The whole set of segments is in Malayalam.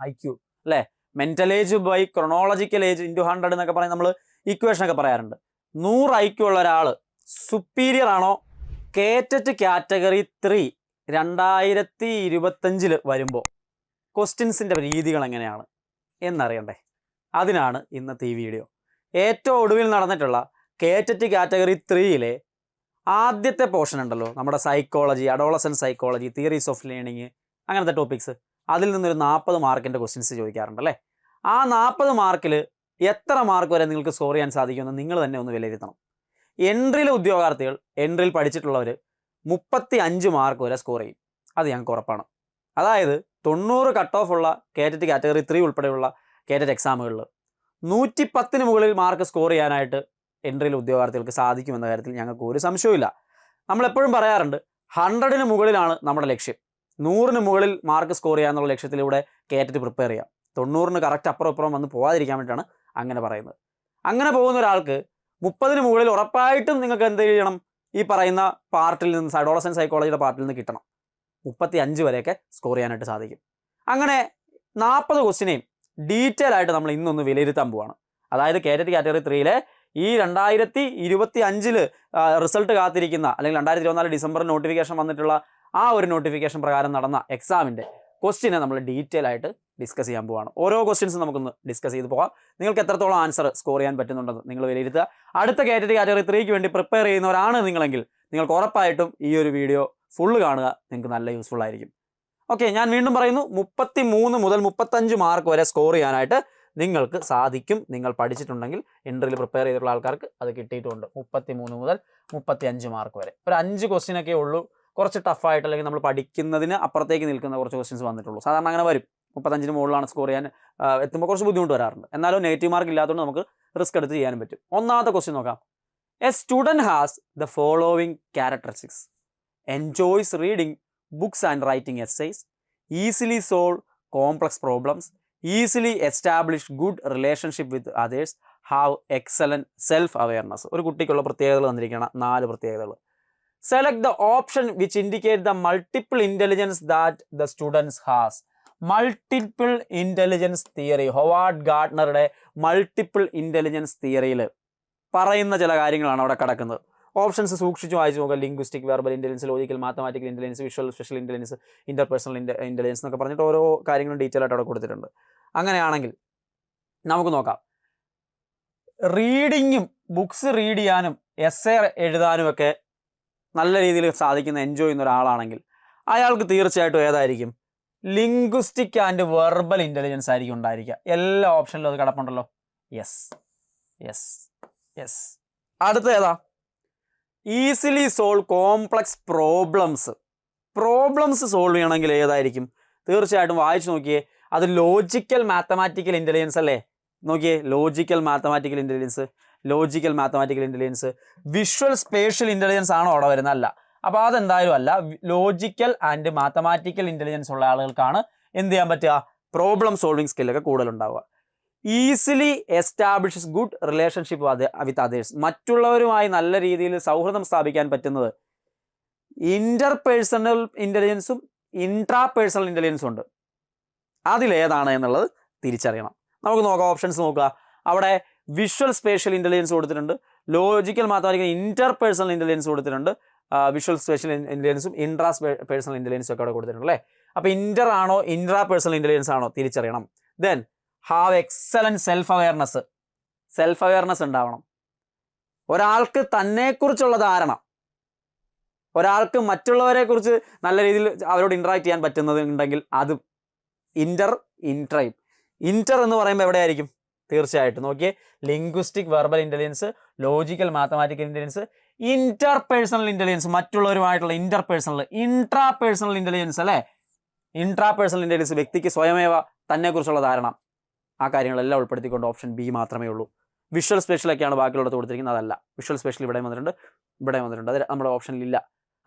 IQ അല്ലേ? Mental age by chronological age into 100 എന്നൊക്കെ പറഞ്ഞ് നമ്മൾ ഇക്വേഷൻ ഒക്കെ പറയാറുണ്ട്. 100 IQ ഉള്ള ഒരാൾ സുപ്പീരിയർ ആണോ? കേറ്ററ്റ് കാറ്റഗറി 3 2025 വരുമ്പോൾ ക്വസ്റ്റ്യൻസിൻ്റെ രീതികൾ എങ്ങനെയാണ് എന്നറിയണ്ടേ? അതിനാണ് ഇന്നത്തെ ഈ വീഡിയോ. ഏറ്റവും ഒടുവിൽ നടന്നിട്ടുള്ള കേറ്ററ്റ് കാറ്റഗറി 3 ആദ്യത്തെ പോർഷൻ ഉണ്ടല്ലോ, നമ്മുടെ psychology, adolescent psychology, theories of learning, അങ്ങനത്തെ ടോപ്പിക്സ്, അതിൽ നിന്നൊരു 40 മാർക്കിൻ്റെ ക്വസ്റ്റ്യൻസ് ചോദിക്കാറുണ്ടല്ലേ. ആ 40 മാർക്കിൽ എത്ര മാർക്ക് വരെ നിങ്ങൾക്ക് സ്കോർ ചെയ്യാൻ സാധിക്കുമെന്ന് നിങ്ങൾ തന്നെ ഒന്ന് വിലയിരുത്തണം. എൻട്രിയിലെ ഉദ്യോഗാർത്ഥികൾ, എൻട്രിയിൽ പഠിച്ചിട്ടുള്ളവർ 35 മാർക്ക് വരെ സ്കോർ ചെയ്യും. അത് ഞങ്ങൾക്ക് ഉറപ്പാണ്. അതായത് 90 കട്ട് ഓഫ് ഉള്ള കേറ്ററ്റ് കാറ്റഗറി 3 ഉൾപ്പെടെയുള്ള കേറ്ററ്റ് എക്സാമുകളിൽ 110 മുകളിൽ മാർക്ക് സ്കോർ ചെയ്യാനായിട്ട് എൻട്രിയിലെ ഉദ്യോഗാർത്ഥികൾക്ക് സാധിക്കുമെന്ന കാര്യത്തിൽ ഞങ്ങൾക്ക് ഒരു സംശയവുമില്ല. നമ്മളെപ്പോഴും പറയാറുണ്ട് 100 മുകളിലാണ് നമ്മുടെ ലക്ഷ്യം. 100 മുകളിൽ മാർക്ക് സ്കോർ ചെയ്യാന്നുള്ള ലക്ഷ്യത്തിലൂടെ കേറ്ററ്റ് പ്രിപ്പയർ ചെയ്യാം. 90 കറക്റ്റ് അപ്പുറം വന്ന് പോകാതിരിക്കാൻ വേണ്ടിയിട്ടാണ് അങ്ങനെ പറയുന്നത്. അങ്ങനെ പോകുന്ന ഒരാൾക്ക് 30 മുകളിൽ ഉറപ്പായിട്ടും നിങ്ങൾക്ക് എന്ത് ചെയ്യണം? ഈ പറയുന്ന പാർട്ടിൽ നിന്ന്, അഡോളസൻറ്റ് സൈക്കോളജിയുടെ പാർട്ടിൽ നിന്ന് കിട്ടണം. 35 വരെയൊക്കെ സ്കോർ ചെയ്യാനായിട്ട് സാധിക്കും. അങ്ങനെ 40 ക്വസ്റ്റിനെയും ഡീറ്റെയിൽ ആയിട്ട് നമ്മൾ ഇന്നൊന്ന് വിലയിരുത്താൻ പോവാണ്. അതായത് കേറ്ററ്റ് കാറ്റഗറി 3 ഈ 2025 റിസൾട്ട് കാത്തിരിക്കുന്ന, അല്ലെങ്കിൽ 2024 ഡിസംബറിൽ നോട്ടിഫിക്കേഷൻ വന്നിട്ടുള്ള ആ ഒരു നോട്ടിഫിക്കേഷൻ പ്രകാരം നടന്ന എക്സാമിൻ്റെ ക്വസ്റ്റിനെ നമ്മൾ ഡീറ്റെയിൽ ആയിട്ട് ഡിസ്കസ് ചെയ്യാൻ പോവാണ്. ഓരോ ക്വസ്റ്റ്യൻസും നമുക്കൊന്ന് ഡിസ്കസ് ചെയ്ത് പോകാം. നിങ്ങൾക്ക് എത്രത്തോളം ആൻസർ സ്കോർ ചെയ്യാൻ പറ്റുന്നുണ്ടെന്ന് നിങ്ങൾ വിലയിരുത്തുക. അടുത്ത കേറ്ററ്റ് കാറ്റഗറി 3 വേണ്ടി പ്രിപ്പയർ ചെയ്യുന്നവരാണ് നിങ്ങളെങ്കിൽ നിങ്ങൾക്ക് ഉറപ്പായിട്ടും ഈ ഒരു വീഡിയോ ഫുള്ള് കാണുക, നിങ്ങൾക്ക് നല്ല യൂസ്ഫുൾ ആയിരിക്കും. ഓക്കെ, ഞാൻ വീണ്ടും പറയുന്നു, 33 മുതൽ 35 മാർക്ക് വരെ സ്കോർ ചെയ്യാനായിട്ട് നിങ്ങൾക്ക് സാധിക്കും. നിങ്ങൾ പഠിച്ചിട്ടുണ്ടെങ്കിൽ, എൻട്രിയിൽ പ്രിപ്പയർ ചെയ്തിട്ടുള്ള ആൾക്കാർക്ക് അത് കിട്ടിയിട്ടുണ്ട്. 33 മുതൽ 35 മാർക്ക് വരെ. ഒരു 5 ക്വസ്റ്റ്യനൊക്കെ ഉള്ളൂ കുറച്ച് ടഫായിട്ട്, അല്ലെങ്കിൽ നമ്മൾ പഠിക്കുന്നതിന് അപ്പുറത്തേക്ക് നിൽക്കുന്ന കുറച്ച് ക്വസ്റ്റ്യൻസ് വന്നിട്ടുള്ളൂ. സാധാരണ അങ്ങനെ വരും. 35 മുകളിലാണ് സ്കോർ ചെയ്യാൻ എത്തുമ്പോൾ കുറച്ച് ബുദ്ധിമുട്ട് വരാറുണ്ട്. എന്നാലും നെഗറ്റീവ് മാർക്ക് ഇല്ലാത്തതുകൊണ്ട് നമുക്ക് റിസ്ക് എടുത്ത് ചെയ്യാനും പറ്റും. ഒന്നാമത്തെ ക്വസ്റ്റ്യൻ നോക്കാം. A student has the following characteristics: enjoys reading books and writing essays, easily solve complex problems, easily establish good relationship with others, have excellent self awareness. ഒരു കുട്ടിക്കുള്ള പ്രത്യേകതകൾ തന്നിരിക്കണം, 4 പ്രത്യേകതകൾ. Select the option which indicate the multiple intelligence that the students has. Multiple intelligence theory, Howard ഗാർഡ്നറുടെ മൾട്ടിപ്പിൾ ഇൻ്റലിജൻസ് തിയറിയിൽ പറയുന്ന ചില കാര്യങ്ങളാണ് അവിടെ കിടക്കുന്നത്. ഓപ്ഷൻസ് സൂക്ഷിച്ച് വായിച്ചു നോക്കുക. Linguistic, verbal intelligence, logical, mathematical intelligence, visual special intelligence, interpersonal intelligence എന്നൊക്കെ പറഞ്ഞിട്ട് ഓരോ കാര്യങ്ങളും ഡീറ്റെയിൽ ആയിട്ട് അവിടെ കൊടുത്തിട്ടുണ്ട്. അങ്ങനെയാണെങ്കിൽ നമുക്ക് നോക്കാം. റീഡിങ്ങും, ബുക്സ് റീഡ് ചെയ്യാനും എസ്സേ എഴുതാനും ഒക്കെ നല്ല രീതിയിൽ സാധിക്കുന്ന, എൻജോയ് ചെയ്യുന്ന ഒരാളാണെങ്കിൽ അയാൾക്ക് തീർച്ചയായിട്ടും ഏതായിരിക്കും? ലിംഗ്വിസ്റ്റിക് ആൻഡ് വെർബൽ ഇൻ്റലിജൻസ് ആയിരിക്കും ഉണ്ടായിരിക്കുക. എല്ലാ ഓപ്ഷനിലും അത് കിടപ്പുണ്ടല്ലോ. Yes yes yes. അടുത്ത ഏതാ? Easily solve complex problems. Problems solve ചെയ്യണമെങ്കിൽ ഏതായിരിക്കും? തീർച്ചയായിട്ടും വായിച്ചു നോക്കിയേ, അത് ലോജിക്കൽ മാത്തമാറ്റിക്കൽ ഇൻ്റലിജൻസ് അല്ലേ? നോക്കിയേ, logical mathematical intelligence, logical mathematical intelligence. Visual spatial intelligence ആണോ അവിടെ വരുന്നത്? അല്ല. അപ്പോൾ അതെന്തായാലും അല്ല. ലോജിക്കൽ ആൻഡ് മാത്തമാറ്റിക്കൽ ഇൻ്റലിജൻസ് ഉള്ള ആളുകൾക്കാണ് എന്ത് ചെയ്യാൻ പറ്റുക? പ്രോബ്ലം സോൾവിങ് സ്കില്ലൊക്കെ കൂടുതലുണ്ടാവുക. Easily establishes good relationship with others. മറ്റുള്ളവരുമായി നല്ല രീതിയിൽ സൗഹൃദം സ്ഥാപിക്കാൻ പറ്റുന്നത്. ഇൻ്റർപേഴ്സണൽ ഇൻ്റലിജൻസും ഇൻട്രാ പേഴ്സണൽ ഇൻ്റലിജൻസും ഉണ്ട്. അതിലേതാണ് എന്നുള്ളത് തിരിച്ചറിയണം. നമുക്ക് നോക്കാം, ഓപ്ഷൻസ് നോക്കുക. അവിടെ വിഷ്വൽ സ്പേഷ്യൽ ഇൻ്റലിജൻസ് കൊടുത്തിട്ടുണ്ട്, ലോജിക്കൽ മാത്തമാറ്റിക്കൽ ഇൻ്റർപേഴ്സണൽ ഇൻ്റലിജൻസ് കൊടുത്തിട്ടുണ്ട്, വിഷ്വൽ സ്പേഷ്യൽ ഇൻ്റലിജൻസും ഇൻട്രാ പേഴ്സണൽ ഇൻ്റലിജൻസും ഒക്കെ അവിടെ കൊടുത്തിട്ടുണ്ട് അല്ലേ? അപ്പോൾ ഇൻ്റർ ആണോ ഇൻട്രാ പേഴ്സണൽ ഇൻ്റലിജൻസ് ആണോ തിരിച്ചറിയണം. Then have excellent self awareness. Self awareness ഉണ്ടാവണം. ഒരാൾക്ക് തന്നെക്കുറിച്ചുള്ള ധാരണ, ഒരാൾക്ക് മറ്റുള്ളവരെക്കുറിച്ച് നല്ല രീതിയിൽ അവരോട് ഇൻട്രാക്ട് ചെയ്യാൻ പറ്റുന്നത് ഉണ്ടെങ്കിൽ അതും ഇൻട്രയും. ഇൻറ്റർ എന്ന് പറയുമ്പോൾ എവിടെയായിരിക്കും? തീർച്ചയായിട്ടും നോക്കിയേ, linguistic, verbal intelligence, logical mathematical intelligence, interpersonal intelligence, മറ്റുള്ളവരുമായിട്ടുള്ള ഇൻ്റർപേഴ്സണൽ, ഇൻട്രാ പേഴ്സണൽ ഇൻ്റലിജൻസ് അല്ലേ? ഇൻട്രാ പേഴ്സണൽ ഇൻ്റലിജൻസ്, വ്യക്തിക്ക് സ്വയമേവ തന്നെക്കുറിച്ചുള്ള ധാരണ. ആ കാര്യങ്ങളെല്ലാം ഉൾപ്പെടുത്തിക്കൊണ്ട് ഓപ്ഷൻ ബി മാത്രമേ ഉള്ളൂ. വിഷ്വൽ സ്പെഷ്യലൊക്കെയാണ് ബാക്കിയുള്ളത് കൊടുത്തിരിക്കുന്നത്, അതല്ല. വിഷ്വൽ സ്പെഷ്യൽ ഇവിടെ വന്നിട്ടുണ്ട്, അത് നമ്മുടെ ഓപ്ഷനിലില്ല,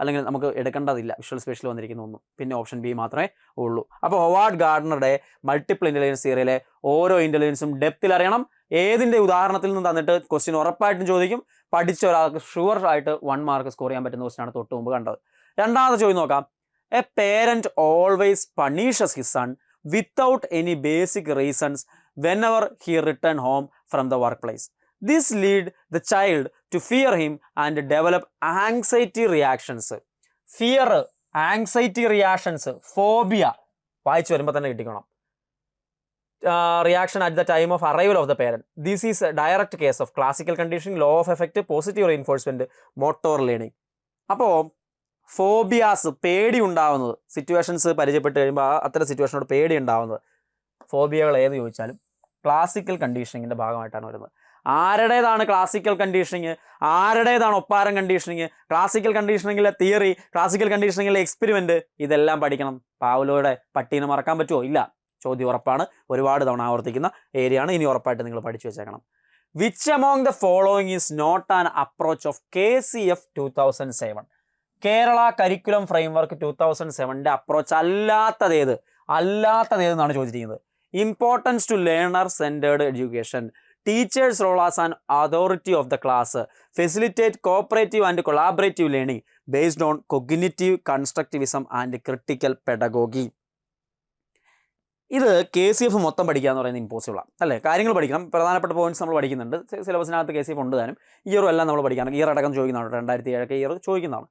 അല്ലെങ്കിൽ നമുക്ക് എടുക്കേണ്ടതില്ല. വിഷ്വൽ സ്പെഷ്യൽ വന്നിരിക്കുന്ന ഒന്നും, പിന്നെ ഓപ്ഷൻ ബി മാത്രമേ ഉള്ളൂ. അപ്പോൾ ഹൊവാർഡ് ഗാർഡ്നറുടെ മൾട്ടിപ്പിൾ ഇൻ്റലിജൻസ് തിയറിയിലെ ഓരോ ഇൻ്റലിജൻസും ഡെപ്തിൽ അറിയണം. ഏതിൻ്റെ ഉദാഹരണത്തിൽ നിന്ന് തന്നിട്ട് ക്വസ്റ്റ്യൻ ഉറപ്പായിട്ടും ചോദിക്കും. പഠിച്ച ഒരാൾക്ക് ഷുവർ ആയിട്ട് 1 മാർക്ക് സ്കോർ ചെയ്യാൻ പറ്റുന്ന ക്വസ്റ്റ്യനാണ് തൊട്ട് മുമ്പ് കണ്ടത്. രണ്ടാമത്തെ ചോദ്യം നോക്കാം. A parent always punishes his son without any basic reasons whenever he returned home from the workplace. This lead the child to fear him and develop anxiety reactions. Fear, anxiety reactions, phobia. വായിച്ചു വരുമ്പോൾ തന്നെ കിട്ടിക്കണം. Reaction at the time of arrival of the parent. This is a direct case of classical conditioning, law of effect, positive reinforcement, motor learning. അപ്പോൾ ഫോബിയാസ്, പേടി ഉണ്ടാവുന്നത്, സിറ്റുവേഷൻസ് പരിചയപ്പെട്ട് കഴിയുമ്പോൾ അത്തരം സിറ്റുവേഷനോട് പേടി ഉണ്ടാവുന്നത്, ഫോബിയകൾ ഏത് ചോദിച്ചാലും ക്ലാസിക്കൽ കണ്ടീഷനിങ്ങിൻ്റെ ഭാഗമായിട്ടാണ് വരുന്നത്. ആരുടേതാണ് ക്ലാസിക്കൽ കണ്ടീഷനിങ്, ആരുടേതാണ് ഒപ്പാരം കണ്ടീഷനിങ്, ക്ലാസിക്കൽ കണ്ടീഷനിങ്ങിലെ തിയറി, ക്ലാസിക്കൽ കണ്ടീഷനിങ്ങിലെ എക്സ്പെരിമെൻറ്റ്, ഇതെല്ലാം പഠിക്കണം. പാവ്ലോയുടെ പട്ടീനെ മറക്കാൻ പറ്റുമോ? ഇല്ല. ചോദ്യം ഉറപ്പാണ്, ഒരുപാട് തവണ ആവർത്തിക്കുന്ന ഏരിയയാണ്. ഇനി ഉറപ്പായിട്ട് നിങ്ങൾ പഠിച്ചു വെച്ചേക്കണം. Which among the following is not an approach of KCF 2007? Kerala curriculum framework 2007 approach അല്ലാത്തതേതെന്നാണ് ചോദിച്ചിരിക്കുന്നത്. Importance to learner centred education, teachers role as an authority of the class, facilitate cooperative and collaborative learning based on cognitive constructivism and critical pedagogy. ഇത് KCF മൊത്തം പഠിക്കുക എന്ന് പറയുന്നത് ഇമ്പോസിബിളാണ് അല്ലേ? കാര്യങ്ങൾ പഠിക്കണം, പ്രധാനപ്പെട്ട പോയിന്റ്സ് നമ്മൾ പഠിക്കുന്നുണ്ട്. സിലബസിനകത്ത് KCF ഉണ്ട് താനും. ഇയറും എല്ലാം നമ്മൾ പഠിക്കണം. ഇയർ അടക്കം ചോദിക്കുന്നതാണ്. 2007 ഇയർ ചോദിക്കുന്നതാണ്.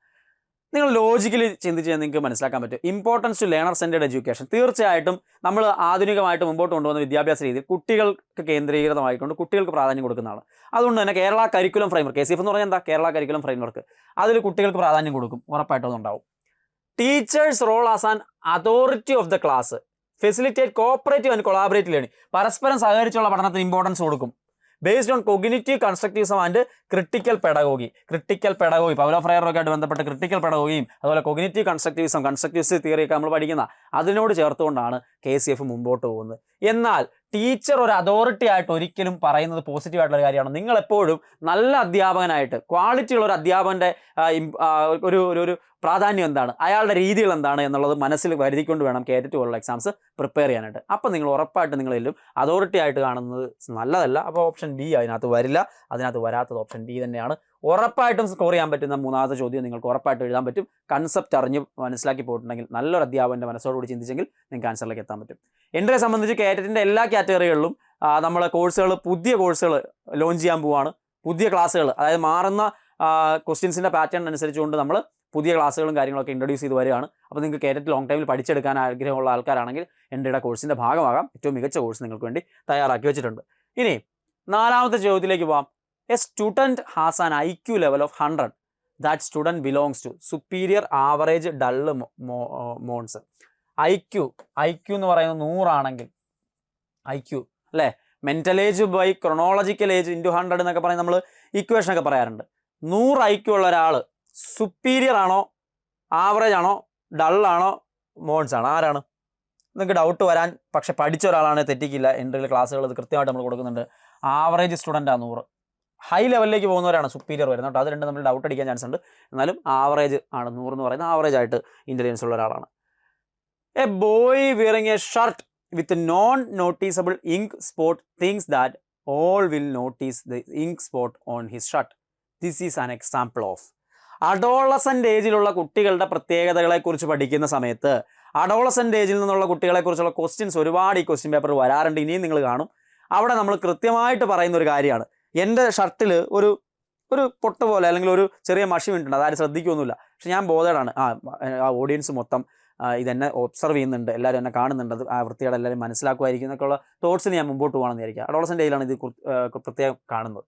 നിങ്ങൾ ലോജിക്കലി ചിന്തിച്ച് നിങ്ങൾക്ക് മനസ്സിലാക്കാൻ പറ്റും. Importance to learner centred education, തീർച്ചയായിട്ടും നമ്മൾ ആധുനികമായിട്ട് മുമ്പോട്ട് കൊണ്ടുവന്ന വിദ്യാഭ്യാസ രീതിയിൽ കുട്ടികൾക്ക് കേന്ദ്രീകൃതമായിക്കൊണ്ട് കുട്ടികൾക്ക് പ്രാധാന്യം കൊടുക്കുന്നതാണ്. അതുകൊണ്ട് തന്നെ കേരള കരിക്കുലം ഫ്രെയിംവർക്ക്, KCF എന്ന് പറഞ്ഞാൽ എന്താ? കേരള കരിക്കുലം ഫ്രെയിംവർക്ക്, അതിൽ കുട്ടികൾക്ക് പ്രാധാന്യം കൊടുക്കും, ഉറപ്പായിട്ടും അതുണ്ടാവും. Teachers role as an authority of the class, facilitate cooperative and collaborative learning, പരസ്പരം സഹകരിച്ചുള്ള പഠനത്തിന് ഇമ്പോർട്ടൻസ് കൊടുക്കും. Based on cognitive constructivism and critical pedagogy, Paulo ഫ്രയറൊക്കെ ആയിട്ട് ബന്ധപ്പെട്ട് ക്രിട്ടിക്കൽ പെഡഗോഗിയും അതുപോലെ കൊഗ്നിറ്റീവ് കൺസ്ട്രക്റ്റിവിസ്റ്റ് തിയറിയൊക്കെ നമ്മൾ പഠിക്കുന്ന അതിനോട് ചേർത്തുകൊണ്ടാണ് KCF മുമ്പോട്ട് പോകുന്നത്. എന്നാൽ ടീച്ചർ ഒരു അതോറിറ്റി ആയിട്ട് ഒരിക്കലും പറയുന്നത് പോസിറ്റീവ് ആയിട്ടുള്ള കാര്യമാണ്. നിങ്ങളെപ്പോഴും നല്ല അധ്യാപകനായിട്ട്, ക്വാളിറ്റിയുള്ള ഒരു അധ്യാപകൻ്റെ ഒരു പ്രാധാന്യം എന്താണ്, അയാളുടെ രീതികൾ എന്താണ് എന്നുള്ളത് മനസ്സിൽ കരുതിക്കൊണ്ട് വേണം KTET പോലുള്ള എക്സാംസ് പ്രിപ്പയർ ചെയ്യാനായിട്ട്. അപ്പോൾ നിങ്ങൾ ഉറപ്പായിട്ട് നിങ്ങളെല്ലാം അതോറിറ്റി ആയിട്ട് കാണുന്നത് നല്ലതല്ല. അപ്പോൾ ഓപ്ഷൻ ബി അതിനകത്ത് വരില്ല. അതിനകത്ത് വരാത്തത് ഓപ്ഷൻ ബി തന്നെയാണ്. ഉറപ്പായിട്ടും സ്കോർ ചെയ്യാൻ പറ്റുന്ന മൂന്നാമത്തെ ചോദ്യം നിങ്ങൾക്ക് ഉറപ്പായിട്ട് എഴുതാൻ പറ്റും. കൺസെപ്റ്റ് അറിഞ്ഞ് മനസ്സിലാക്കി പോയിട്ടുണ്ടെങ്കിൽ, നല്ലൊരു അധ്യാപകൻ്റെ മനസ്സോടുകൂടി ചിന്തിച്ചെങ്കിൽ നിങ്ങൾക്ക് ആൻസറിലേക്ക് എത്താൻ പറ്റും. എൻട്രിയെ സംബന്ധിച്ച് KTETൻ്റെ എല്ലാ കാറ്റഗറികളിലും നമ്മളെ കോഴ്സുകൾ, പുതിയ കോഴ്സുകൾ ലോഞ്ച് ചെയ്യാൻ പോവുകയാണ്. പുതിയ ക്ലാസ്സുകൾ, അതായത് മാറുന്ന ക്വസ്റ്റ്യൻസിൻ്റെ പാറ്റേൺ അനുസരിച്ചുകൊണ്ട് നമ്മൾ പുതിയ ക്ലാസ്സുകളും കാര്യങ്ങളൊക്കെ ഇൻട്രൊഡ്യൂസ് ചെയ്ത് വരികയാണ്. അപ്പോൾ നിങ്ങൾക്ക് KTET ലോങ് ടൈമിൽ പഠിച്ചെടുക്കാൻ ആഗ്രഹമുള്ള ആൾക്കാരാണെങ്കിൽ എൻട്രിയുടെ കോഴ്സിൻ്റെ ഭാഗമാകാം. ഏറ്റവും മികച്ച കോഴ്സ് നിങ്ങൾക്ക് വേണ്ടി തയ്യാറാക്കി വെച്ചിട്ടുണ്ട്. ഇനി നാലാമത്തെ ചോദ്യത്തിലേക്ക് പോകാം. A student has an IQ level of 100. That student belongs to superior, average, dull, morons. IQ എന്ന് പറയുന്നത് 100 ആണെങ്കിൽ, IQ അല്ലേ, mental age by chronological age into 100 എന്നൊക്കെ പറഞ്ഞ് നമ്മൾ ഇക്വേഷനൊക്കെ പറയാറുണ്ട്. 100 IQ ഉള്ള ഒരാൾ സുപ്പീരിയർ ആണോ, ആവറേജ് ആണോ, ഡള്ളാണോ, മോൺസ് ആണോ? ആരാണ്? നിങ്ങൾക്ക് ഡൗട്ട് വരാൻ, പക്ഷെ പഠിച്ച ഒരാളാണ്, തെറ്റിക്കില്ല. എൻട്രിയിൽ ക്ലാസ്സുകൾ ഇത് കൃത്യമായിട്ട് നമ്മൾ കൊടുക്കുന്നുണ്ട്. ആവറേജ് സ്റ്റുഡൻ്റാണ് 100. ഹൈ ലെവലിലേക്ക് പോകുന്നവരാണ് സുപ്പീരിയർ വരുന്നത് കേട്ടോ. അത് രണ്ടും നമ്മൾ ഡൗട്ട് അടിക്കാൻ ചാൻസ് ഉണ്ട്. എന്നാലും ആവറേജ് ആണ് 100 എന്ന് പറയുന്നത്. ആവറേജ് ആയിട്ട് ഇൻ്റലിജൻസ് ഉള്ള ഒരാളാണ്. A boy wearing a shirt with non noticeable ink spot things that all will notice the ink spot on his shirt. This is an example of. Adolescent ഏജിലുള്ള കുട്ടികളുടെ പ്രത്യേകതകളെക്കുറിച്ച് പഠിക്കുന്ന സമയത്ത് അഡോളസൻ്റ് ഏജിൽ നിന്നുള്ള കുട്ടികളെക്കുറിച്ചുള്ള ക്വസ്റ്റ്യൻസ് ഒരുപാട് ഈ ക്വസ്റ്റ്യൻ പേപ്പർ വരാറുണ്ട്. ഇനിയും നിങ്ങൾ കാണും. അവിടെ നമ്മൾ കൃത്യമായിട്ട് പറയുന്ന ഒരു കാര്യമാണ്, എൻ്റെ ഷർട്ടിൽ ഒരു പൊട്ട് പോലെ അല്ലെങ്കിൽ ഒരു ചെറിയ മഷി വീണിട്ടുണ്ട്, അതാരും ശ്രദ്ധിക്കുകയൊന്നുമില്ല, പക്ഷെ ഞാൻ ബോധേഡാണ്. ഓഡിയൻസ് മൊത്തം ഇതെന്നെ ഒബ്സർവ് ചെയ്യുന്നുണ്ട്, എല്ലാവരും എന്നെ കാണുന്നുണ്ട്, അത് ആ വൃത്തിയോടെ എല്ലാവരും മനസ്സിലാക്കുമായിരിക്കും എന്നൊക്കെയുള്ള തോട്ട്സിന് ഞാൻ മുമ്പോട്ട് പോകണമെന്ന് വിചാരിക്കുക. അഡോളസൻ്റ് ഏജിലാണ് ഇത് പ്രത്യേകം കാണുന്നത്.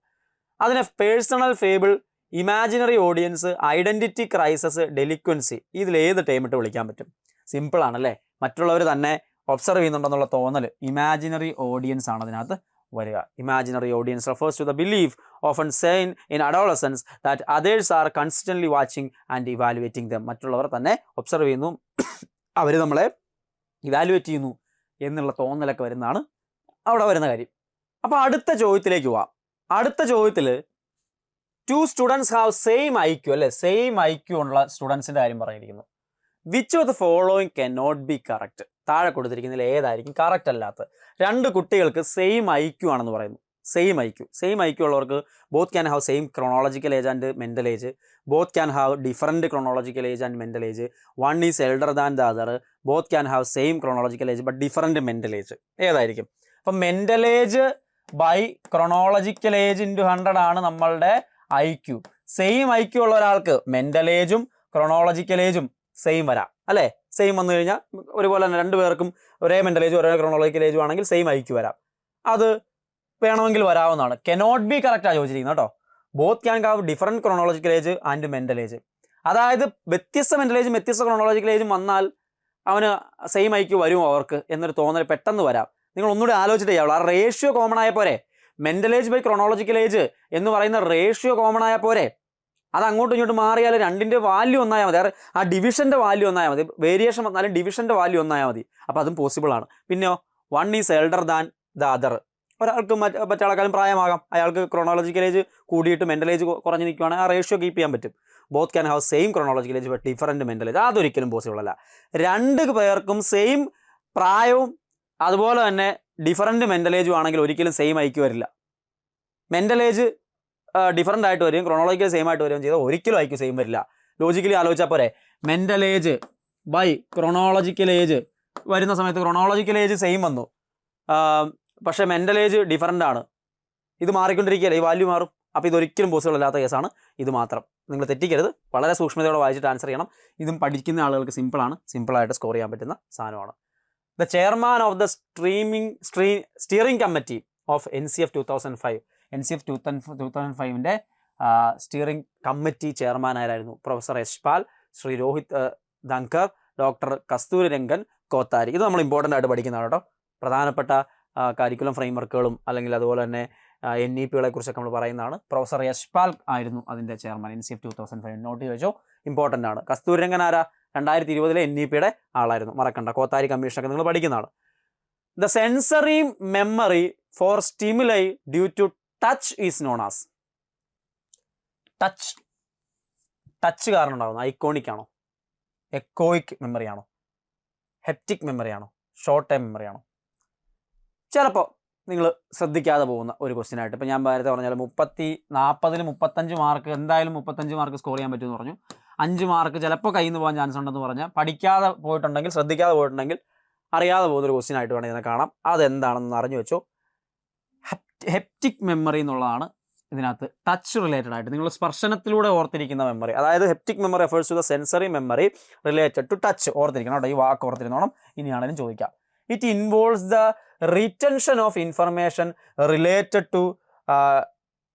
അതിനെ personal fable, imaginary audience, identity crisis, delinquency, ഇതിലേത് ടൈം ഇട്ട് വിളിക്കാൻ പറ്റും? സിമ്പിളാണല്ലേ. മറ്റുള്ളവർ തന്നെ ഒബ്സർവ് ചെയ്യുന്നുണ്ടെന്നുള്ള തോന്നൽ, ഇമാജിനറി ഓഡിയൻസ് ആണ് അതിനകത്ത് വരിക. Imaginary audience refers to the belief often seen in adolescence that others are constantly watching and evaluating them. മറ്റുള്ളവർ തന്നെ ഒബ്സർവ് ചെയ്യുന്നു, അവർ നമ്മളെ ഇവാലുവേറ്റ് ചെയ്യുന്നു എന്നുള്ള തോന്നലൊക്കെ വരുന്നതാണ് അവിടെ വരുന്ന കാര്യം. അപ്പോൾ അടുത്ത ചോദ്യത്തിലേക്ക് പോവാം. അടുത്ത ചോദ്യത്തിൽ 2 സ്റ്റുഡൻസ് ഹാവ് സെയിം IQ അല്ലേ, സെയിം IQ ഉള്ള സ്റ്റുഡൻസിൻ്റെ കാര്യം പറഞ്ഞിരിക്കുന്നു. Which of the following can not be correct? താഴെ കൊടുത്തിരിക്കുന്നതിൽ ഏതായിരിക്കും കറക്റ്റ് അല്ലാത്തത്? 2 കുട്ടികൾക്ക് സെയിം IQ ആണെന്ന് പറയുന്നു. സെയിം IQ ഉള്ളവർക്ക് both can have same chronological age and mental age, both can have different chronological age and mental age, one is elder than the other, both can have same chronological age but different mental age. ഏതായിരിക്കും? അപ്പം mental age by chronological age into 100 ആണ് നമ്മളുടെ IQ. സെയിം IQ ഉള്ള ഒരാൾക്ക് മെൻ്റൽ ഏജും ക്രോണോളജിക്കൽ ഏജും സെയിം വരാം അല്ലേ? സെയിം വന്നു കഴിഞ്ഞാൽ ഒരുപോലെ തന്നെ രണ്ടുപേർക്കും ഒരേ മെൻ്റൽ ഏജും ഒരേ ക്രോണോളജിക്കൽ ഏജും ആണെങ്കിൽ സെയിം IQ വരാം. അത് വേണമെങ്കിൽ വരാവുന്നതാണ്. കനോട്ട് ബി കറക്റ്റാണ് ചോദിച്ചിരിക്കുന്നത് കേട്ടോ. Both can have different chronological age and mental age. അതായത് വ്യത്യസ്ത മെൻ്റൽ ഏജും വ്യത്യസ്ത ക്രോണോളജിക്കൽ ഏജും വന്നാൽ അവന് സെയിം IQ വരുമോ അവർക്ക് എന്നൊരു തോന്നൽ പെട്ടെന്ന് വരാം. നിങ്ങൾ ഒന്നുകൂടി ആലോചിച്ചിട്ട് ചെയ്യാവുള്ളൂ. ആ റേഷ്യോ കോമൺ ആയ പോരെ? Mental age by chronological age എന്ന് പറയുന്ന റേഷ്യോ കോമൺ ആയ പോരെ? അത് അങ്ങോട്ടും ഇങ്ങോട്ടും മാറിയാൽ രണ്ടിൻ്റെ വാല്യൂ ഒന്നായാൽ മതി. ആ ഡിവിഷൻ്റെ വാല്യൂ ഒന്നായാൽ മതി. വേരിയേഷൻ വന്നാലും ഡിവിഷൻ്റെ വാല്യൂ ഒന്നായാൽ മതി. അപ്പോൾ അതും പോസിബിൾ ആണ്. പിന്നെയോ, 1 is elder than the other. ഒരാൾക്ക് മറ്റാളെക്കാളും പ്രായമാകാം. അയാൾക്ക് ക്രോണോളജിക്കൽ ഏജ് കൂടിയിട്ട് മെൻ്റൽ ഏജ് കുറഞ്ഞ് നിൽക്കുകയാണെങ്കിൽ ആ റേഷ്യോ കീപ്പ് ചെയ്യാൻ പറ്റും. Both can have same chronological age but different mental age. അതൊരിക്കലും പോസിബിൾ അല്ല. രണ്ട് പേർക്കും സെയിം പ്രായവും അതുപോലെ തന്നെ ഡിഫറൻറ്റ് മെൻ്റൽ ഏജും ആണെങ്കിൽ ഒരിക്കലും സെയിം IQ വരില്ല. മെൻ്റൽ ഏജ് ഡിഫറൻ്റ് ആയിട്ട് വരും, ക്രോണോളജിക്കൽ സെയിം ആയിട്ട് വരികയും ചെയ്താൽ ഒരിക്കലും IQ സെയിം വരില്ല. ലോജിക്കലി ആലോചിച്ചാൽ പോരെ? Mental age by chronological age വരുന്ന സമയത്ത് ക്രോണോളജിക്കൽ ഏജ് സെയിം വന്നു, പക്ഷേ മെൻ്റൽ ഏജ് ഡിഫറൻ്റ് ആണ്. ഇത് മാറിക്കൊണ്ടിരിക്കുകയല്ലേ, ഈ വാല്യൂ മാറും. അപ്പോൾ ഇതൊരിക്കലും പോസിബിൾ അല്ലാത്ത കേസാണ്. ഇത് മാത്രം നിങ്ങൾ തെറ്റിക്കരുത്. വളരെ സൂക്ഷ്മതയോടെ വായിച്ചിട്ട് ആൻസർ ചെയ്യണം. ഇതും പഠിക്കുന്ന ആളുകൾക്ക് സിമ്പിളാണ്, സിമ്പിളായിട്ട് സ്കോർ ചെയ്യാൻ പറ്റുന്ന സാധനമാണ്. The chairman of the steering committee of NCF 2005. NCF 2005ൻ്റെ സ്റ്റിയറിംഗ് കമ്മിറ്റി ചെയർമാൻ ആരായിരുന്നു? Professor Yashpal, Shri Rohit Dhankar, doctor Kasturi Rangan Kothari. ഇത് നമ്മൾ ഇമ്പോർട്ടൻ്റ് ആയിട്ട് പഠിക്കുന്നതാണ് കേട്ടോ. പ്രധാനപ്പെട്ട കരിക്കുലം ഫ്രെയിംവർക്കുകളും അല്ലെങ്കിൽ അതുപോലെ തന്നെ NEPകളെ കുറിച്ചൊക്കെ നമ്മൾ പറയുന്നതാണ്. പ്രൊഫസർ യശ്പാൽ ആയിരുന്നു അതിൻ്റെ ചെയർമാൻ. NCF 2005 നോട്ട് ചോദിച്ചോ, ഇമ്പോർട്ടൻ്റ് ആണ്. കസ്തൂരി രംഗൻ ആരാ? 2020 NEPയുടെ ആളായിരുന്നു, മറക്കണ്ട. കോത്താരി കമ്മീഷനൊക്കെ നിങ്ങൾ പഠിക്കുന്നതാണ്. The sensory memory for stimuli due to touch is known as. Touch കാരണം ഉണ്ടാകുന്ന ഐക്കോണിക് ആണോ, എക്കോയിക് മെമ്മറി ആണോ, ഹെപ്റ്റിക് മെമ്മറി ആണോ, ഷോർട്ട് ടൈം മെമ്മറി ആണോ? ചിലപ്പോൾ നിങ്ങൾ ശ്രദ്ധിക്കാതെ പോകുന്ന ഒരു ക്വസ്റ്റ്യൻ ആയിട്ട്. ഇപ്പോൾ ഞാൻ നേരത്തെ പറഞ്ഞാൽ 40-ൽ 35 മാർക്ക് എന്തായാലും 35 മാർക്ക് സ്കോർ ചെയ്യാൻ പറ്റുമെന്ന് പറഞ്ഞു. 5 മാർക്ക് ചിലപ്പോൾ കയ്യിൽ നിന്ന് പോകാൻ ചാൻസ് ഉണ്ടെന്ന് പറഞ്ഞാൽ പഠിക്കാതെ പോയിട്ടുണ്ടെങ്കിൽ, ശ്രദ്ധിക്കാതെ പോയിട്ടുണ്ടെങ്കിൽ അറിയാതെ പോകുന്നൊരു ക്വസ്റ്റ്യൻ ആയിട്ട് വേണം ഇതിനെ കാണാം. അതെന്താണെന്ന് അറിഞ്ഞു വെച്ചോ. ഹെപ്റ്റിക് മെമ്മറി എന്നുള്ളതാണ് ഇതിനകത്ത് ടച്ച് റിലേറ്റഡ് ആയിട്ട് നിങ്ങൾ സ്പർശനത്തിലൂടെ ഓർത്തിരിക്കുന്ന മെമ്മറി. അതായത് haptic memory refers to the sensory memory related to touch. ഓർത്തിരിക്കണം കേട്ടോ, ഈ വാക്ക് ഓർത്തിരുന്നോണം. ഇനിയാണെങ്കിലും ചോദിക്കാം. It involves the retention of information related to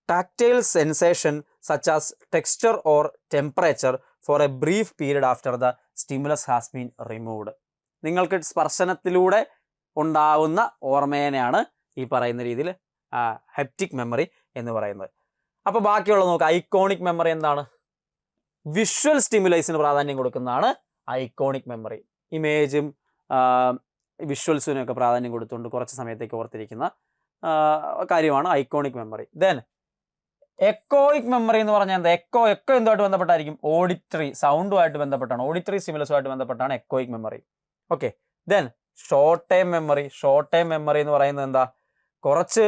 tactile sensation such as texture or temperature for a brief period after the stimulus has been removed. നിങ്ങൾക്ക് സ്പർശനത്തിലൂടെ ഉണ്ടാവുന്ന ഓർമ്മേനെയാണ് ഈ പറയുന്ന രീതിയിൽ ഹെപ്റ്റിക് മെമ്മറി എന്ന് പറയുന്നത്. അപ്പോൾ ബാക്കിയുള്ളത് നോക്കുക. ഐക്കോണിക് മെമ്മറി എന്താണ്? വിഷ്വൽ സ്റ്റിമുലൈസിന് പ്രാധാന്യം കൊടുക്കുന്നതാണ് ഐക്കോണിക് മെമ്മറി. ഇമേജും വിഷ്വൽസിനൊക്കെ പ്രാധാന്യം കൊടുത്തുകൊണ്ട് കുറച്ച് സമയത്തേക്ക് ഓർത്തിരിക്കുന്ന കാര്യമാണ് iconic memory. Then echoic memory എന്ന് പറഞ്ഞാൽ എന്താ? എക്കോ എന്തുമായിട്ട് ബന്ധപ്പെട്ടായിരിക്കും? ഓഡിറ്ററി സൗണ്ടുമായിട്ട് ബന്ധപ്പെട്ടാണ്, ഓഡിറ്ററി സ്റ്റിമുലസുമായിട്ട് ബന്ധപ്പെട്ടാണ് echoic memory. Okay. Then short time memory. Short time memory എന്ന് പറയുന്നത് എന്താ? കുറച്ച്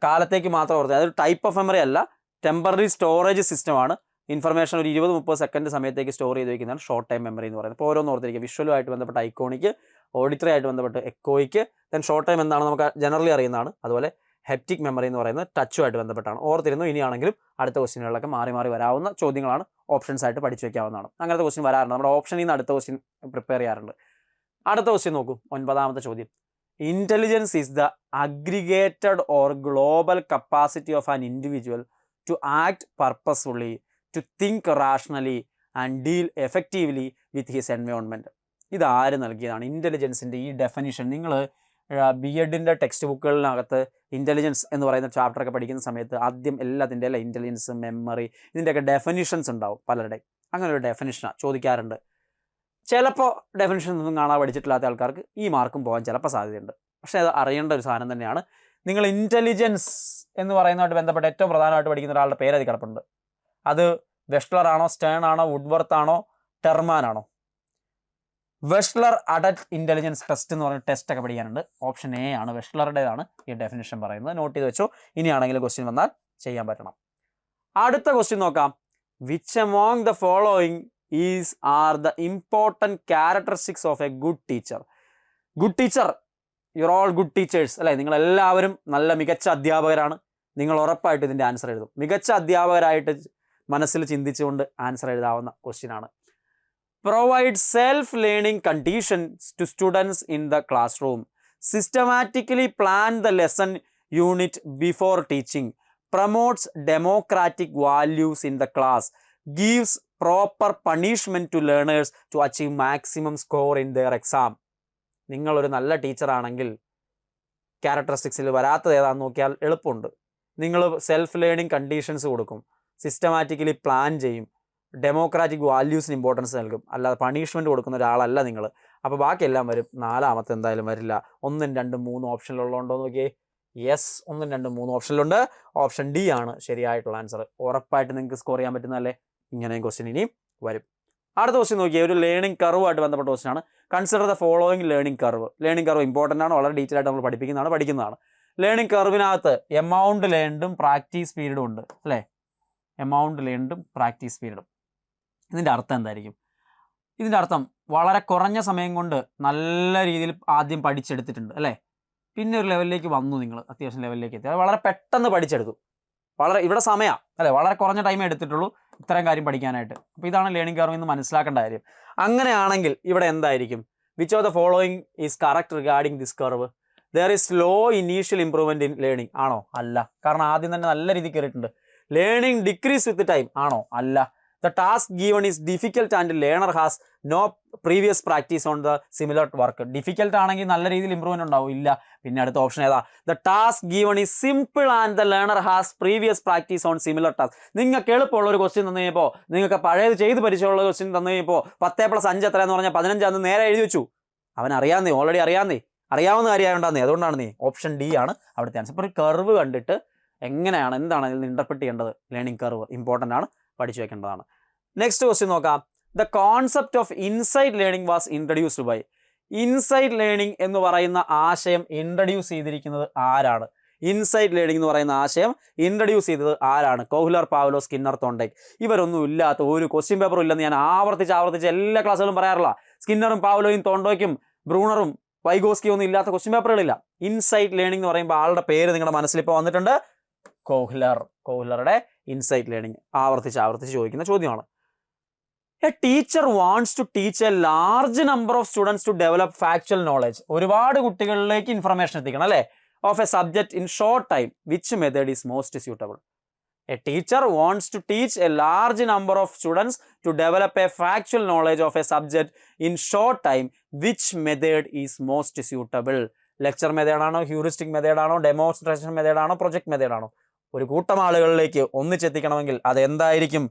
കാലത്തേക്ക് മാത്രം ഓർത്ത്, അതൊരു ടൈപ്പ് ഓഫ് മെമ്മറി അല്ല, ടെമ്പററി സ്റ്റോറേജ് സിസ്റ്റമാണ്. ഇൻഫർമേഷൻ ഒരു 20-30 സെക്കൻഡ് സമയത്തേക്ക് സ്റ്റോർ ചെയ്ത് വയ്ക്കുന്നതാണ് ഷോർട്ട് ടൈം മെമ്മറി എന്ന് പറയുന്നത്. അപ്പോൾ ഓരോന്ന് ഓർത്തിരിക്കുക. വിഷ്വലുമായിട്ട് ബന്ധപ്പെട്ട ഐക്കോണിക്ക്, ഓഡിറ്ററി ആയിട്ട് ബന്ധപ്പെട്ട് എക്കോയിക്ക്. ദെൻ ഷോർട്ട് ടൈം എന്താണ് നമുക്ക് ജനറലി അറിയുന്നതാണ്. അതുപോലെ ഹെപ്റ്റിക് മെമ്മറി എന്ന് പറയുന്നത് ടച്ചുമായിട്ട് ബന്ധപ്പെട്ടാണ്. ഓർത്തിരുന്നു. ഇനിയാണെങ്കിലും അടുത്ത ക്വസ്റ്റ്യനുകളിലൊക്കെ മാറി വരാവുന്ന ചോദ്യങ്ങളാണ്, ഓപ്ഷൻസ് ആയിട്ട് പഠിച്ചു വയ്ക്കാവുന്നതാണ്. അങ്ങനത്തെ ക്വസ്റ്റ്യൻ വരാറുണ്ട്. നമ്മുടെ ഓപ്ഷനിൽ നിന്ന് അടുത്ത ക്വസ്റ്റ്യൻ പ്രിപ്പയർ ചെയ്യാറുണ്ട്. അടുത്ത ക്വസ്റ്റ്യൻ നോക്കൂ, 9ാമത്തെ ചോദ്യം. Intelligence is the aggregated or global capacity of an individual to act purposefully, to think rationally and deal effectively with his environment. ഇതാര് നൽകിയതാണ്? ഇൻ്റലിജൻസിൻ്റെ ഈ ഡെഫിനിഷൻ നിങ്ങൾ BEdൻ്റെ ടെക്സ്റ്റ് ബുക്കുകളിനകത്ത് ഇൻ്റലിജൻസ് എന്ന് പറയുന്ന ചാപ്റ്ററൊക്കെ പഠിക്കുന്ന സമയത്ത് ആദ്യം എല്ലാത്തിൻ്റെ അല്ല ഇൻ്റലിജൻസ്, മെമ്മറി, ഇതിൻ്റെയൊക്കെ ഡെഫിനിഷൻസ് ഉണ്ടാവും പലരുടെ. അങ്ങനെ ഒരു ഡെഫിനിഷനാണ് ചോദിക്കാറുണ്ട്. ചിലപ്പോൾ ഡെഫിനിഷൻ ഒന്നും കാണാൻ പഠിച്ചിട്ടില്ലാത്ത ആൾക്കാർക്ക് ഈ മാർക്കും പോകാൻ ചിലപ്പോൾ സാധ്യതയുണ്ട്. പക്ഷേ അത് അറിയേണ്ട ഒരു സാധനം തന്നെയാണ്. നിങ്ങൾ ഇൻ്റലിജൻസ് എന്ന് പറയുന്നതായിട്ട് ബന്ധപ്പെട്ട് ഏറ്റവും പ്രധാനമായിട്ട് പഠിക്കുന്ന ഒരാളുടെ പേര് അത് കിടപ്പുണ്ട്. അത് വെഷ്ലർ ആണോ, സ്റ്റേൺ ആണോ, വുഡ്വർത്ത് ആണോ, ടെർമാൻ ആണോ? വെഷ്ലർ അഡൽട്ട് ഇൻ്റലിജൻസ് ടെസ്റ്റ് എന്ന് പറഞ്ഞ ടെസ്റ്റ് ഒക്കെ പഠിക്കാനുണ്ട്. ഓപ്ഷൻ എ ആണ്, വെഷ്ലറുടേതാണ് ഈ ഡെഫിനിഷൻ പറയുന്നത്. നോട്ട് ചെയ്ത് വെച്ചോ. ഇനിയാണെങ്കിലും ക്വസ്റ്റ്യൻ വന്നാൽ ചെയ്യാൻ പറ്റണം. അടുത്ത ക്വസ്റ്റ്യൻ നോക്കാം. Which among the following are the important characteristics of a good teacher. Good teacher, you're all good teachers അല്ലേ? നിങ്ങളെല്ലാവരും നല്ല മികച്ച അധ്യാപകരാണ്. നിങ്ങൾ ഉറപ്പായിട്ട് ഇതിൻ്റെ ആൻസർ എഴുതും. മികച്ച അധ്യാപകരായിട്ട് മനസ്സിൽ ചിന്തിച്ചുകൊണ്ട് ആൻസർ എഴുതാവുന്ന ക്വസ്റ്റ്യൻ ആണ്. Provide self-learning conditions to students in the classroom. Systematically plan the lesson unit before teaching. Promotes democratic values in the class. Gives proper punishment to learners to achieve maximum score in their exam. നിങ്ങളൊരു നല്ല ടീച്ചറാണെങ്കിൽ ക്യാരക്ടറിസ്റ്റിക്സിൽ വരാത്തത് ഏതാണെന്ന് നോക്കിയാൽ എളുപ്പമുണ്ട്. നിങ്ങൾ സെൽഫ് ലേണിംഗ് കണ്ടീഷൻസ് കൊടുക്കും, സിസ്റ്റമാറ്റിക്കലി പ്ലാൻ ചെയ്യും, ഡെമോക്രാറ്റിക് വാല്യൂസിന് ഇമ്പോർട്ടൻസ് നൽകും, അല്ലാതെ പണിഷ്മെൻറ്റ് കൊടുക്കുന്ന ഒരാളല്ല നിങ്ങൾ. അപ്പോൾ ബാക്കിയെല്ലാം വരും. നാലാമത്തെ എന്തായാലും വരില്ല. 1, 2, 3 ഓപ്ഷനിലുള്ളതുണ്ടോ നോക്കിയേ. യെസ്, 1, 2, 3 ഓപ്ഷനിലുണ്ട്. ഓപ്ഷൻ ഡി ആണ് ശരിയായിട്ടുള്ള ആൻസർ. ഉറപ്പായിട്ട് നിങ്ങൾക്ക് സ്കോർ ചെയ്യാൻ പറ്റുന്നതല്ലേ? ഇങ്ങനെയും ക്വസ്റ്റ്യൻ ഇനിയും വരും. അടുത്ത ക്വസ്റ്റ്യൻ നോക്കിയാൽ ഒരു ലേണിംഗ് കർവുമായിട്ട് ബന്ധപ്പെട്ട ക്വസ്റ്റ്യൻ ആണ്. Consider the following learning curve. Learning curve important ആണ്, വളരെ ഡീറ്റെയിൽ ആയിട്ട് നമ്മൾ പഠിക്കുന്നതാണ്. ലേണിംഗ് കർവിനകത്ത് എമൗണ്ട് ലേൺഡും പ്രാക്ടീസ് പീരീഡും ഉണ്ട് അല്ലേ? എമൗണ്ട് ലേൺഡും പ്രാക്ടീസ് പീരീഡും. ഇതിൻ്റെ അർത്ഥം എന്തായിരിക്കും? ഇതിൻ്റെ അർത്ഥം വളരെ കുറഞ്ഞ സമയം കൊണ്ട് നല്ല രീതിയിൽ ആദ്യം പഠിച്ചെടുത്തിട്ടുണ്ട് അല്ലേ? പിന്നെ ഒരു ലെവലിലേക്ക് വന്നു, നിങ്ങൾ അത്യാവശ്യം ലെവലിലേക്ക് എത്തി, അത് വളരെ പെട്ടെന്ന് പഠിച്ചെടുത്തു. ഇവിടെ സമയം അല്ലേ, വളരെ കുറഞ്ഞ ടൈമേ എടുത്തിട്ടുള്ളൂ ഇത്രയും കാര്യം പഠിക്കാനായിട്ട്. അപ്പോൾ ഇതാണ് ലേണിംഗ് കർവ് എന്ന് മനസ്സിലാക്കേണ്ട കാര്യം. അങ്ങനെയാണെങ്കിൽ ഇവിടെ എന്തായിരിക്കും? Which of the following is correct regarding this curve? There is slow initial improvement in learning. ആണോ? അല്ല. കാരണം ആദ്യം തന്നെ നല്ല രീതിയിൽ കയറിയിട്ടുണ്ട്. Learning decrease with time. ആണോ? അല്ല. The task given is difficult and learner has no previous practice on the similar work. Difficult ആണെങ്കിൽ നല്ല രീതിയിൽ ഇമ്പ്രൂവ്മെന്റ് ഉണ്ടാവും. ഇല്ല. പിന്നെ അടുത്ത ഓപ്ഷൻ ഏതാ? The task given is simple and the learner has previous practice on similar task. നിങ്ങൾക്ക് എളുപ്പമുള്ള ഒരു ക്വസ്റ്റ്യൻ തന്നു കഴിഞ്ഞപ്പോൾ, നിങ്ങൾക്ക് പഴയത് ചെയ്ത് പരിചയമുള്ള ക്വസ്റ്റ്യൻ തന്നു കഴിഞ്ഞപ്പോൾ 10+5 എത്രയെന്ന് പറഞ്ഞാൽ 15 നേരെ എഴുതി വെച്ചു. അവൻ അറിയാവുന്നേ, ഓൾറെഡി അറിയാവുന്ന കാര്യമായുണ്ടാകുന്നേ. അതുകൊണ്ടാണ് നീ ഓപ്ഷൻ ഡി ആണ് അവിടുത്തെ ആൻസർ. ഇപ്പോൾ ഒരു കർവ് കണ്ടിട്ട് എങ്ങനെയാണ്, എന്താണ് ഇതിൽ ഇന്റർപ്രറ്റ് ചെയ്യേണ്ടത്? ലേണിംഗ് കർവ് ഇമ്പോർട്ടൻ്റ് ആണ്, പഠിച്ചു വെക്കേണ്ടതാണ്. നെക്സ്റ്റ് ക്വസ്റ്റ്യൻ നോക്കാം. The concept of insight learning was introduced by. Insight learning എന്ന് പറയുന്ന ആശയം ഇൻട്രൊഡ്യൂസ് ചെയ്തിരിക്കുന്നത് ആരാണ്? ഇൻസൈറ്റ് ലേണിംഗ് എന്ന് പറയുന്ന ആശയം ഇൻട്രൊഡ്യൂസ് ചെയ്തത് ആരാണ്? Kohler, പാവ്ലോ, Skinner, Thorndike. ഇവരൊന്നും ഇല്ലാത്ത ഒരു ക്വസ്റ്റ്യൻ പേപ്പറും ഇല്ലെന്ന് ഞാൻ ആവർത്തിച്ച് എല്ലാ ക്ലാസ്സുകളും പറയാറില്ല. സ്കിന്നറും പാവ്ലോയും തോണ്ടോയ്ക്കും ബ്രൂണറും വൈഗോസ്കിയും ഒന്നും ഇല്ലാത്ത ക്വസ്റ്റ്യൻ പേപ്പറുകളില്ല. ഇൻസൈറ്റ് ലേണിംഗ് എന്ന് പറയുമ്പോൾ ആളുടെ പേര് നിങ്ങളുടെ മനസ്സിൽ ഇപ്പോൾ വന്നിട്ടുണ്ട്. കോഹ്ലറുടെ ഇൻസൈറ്റ് ലേണിംഗ് ആവർത്തിച്ച് ചോദിക്കുന്ന ചോദ്യമാണ്. A teacher wants to teach a large number of students to develop factual knowledge. ഒരുപാട് കുട്ടികളിലേക്ക് ഇൻഫർമേഷൻ എത്തിക്കണം അല്ലേ? Of a subject in short time. Which method is most suitable? A teacher wants to teach a large number of students to develop a factual knowledge of a subject in short time. Which method is most suitable? Lecture മെത്തേഡാണോ, ഹ്യൂറിസ്റ്റിക് മെത്തേഡാണോ, ഡെമോൺസ്ട്രേഷൻ മെത്തേഡാണോ, പ്രൊജക്ട് മെത്തേഡാണോ? ഒരു കൂട്ടം ആളുകളിലേക്ക് ഒന്നിച്ചെത്തിക്കണമെങ്കിൽ അതെന്തായിരിക്കും?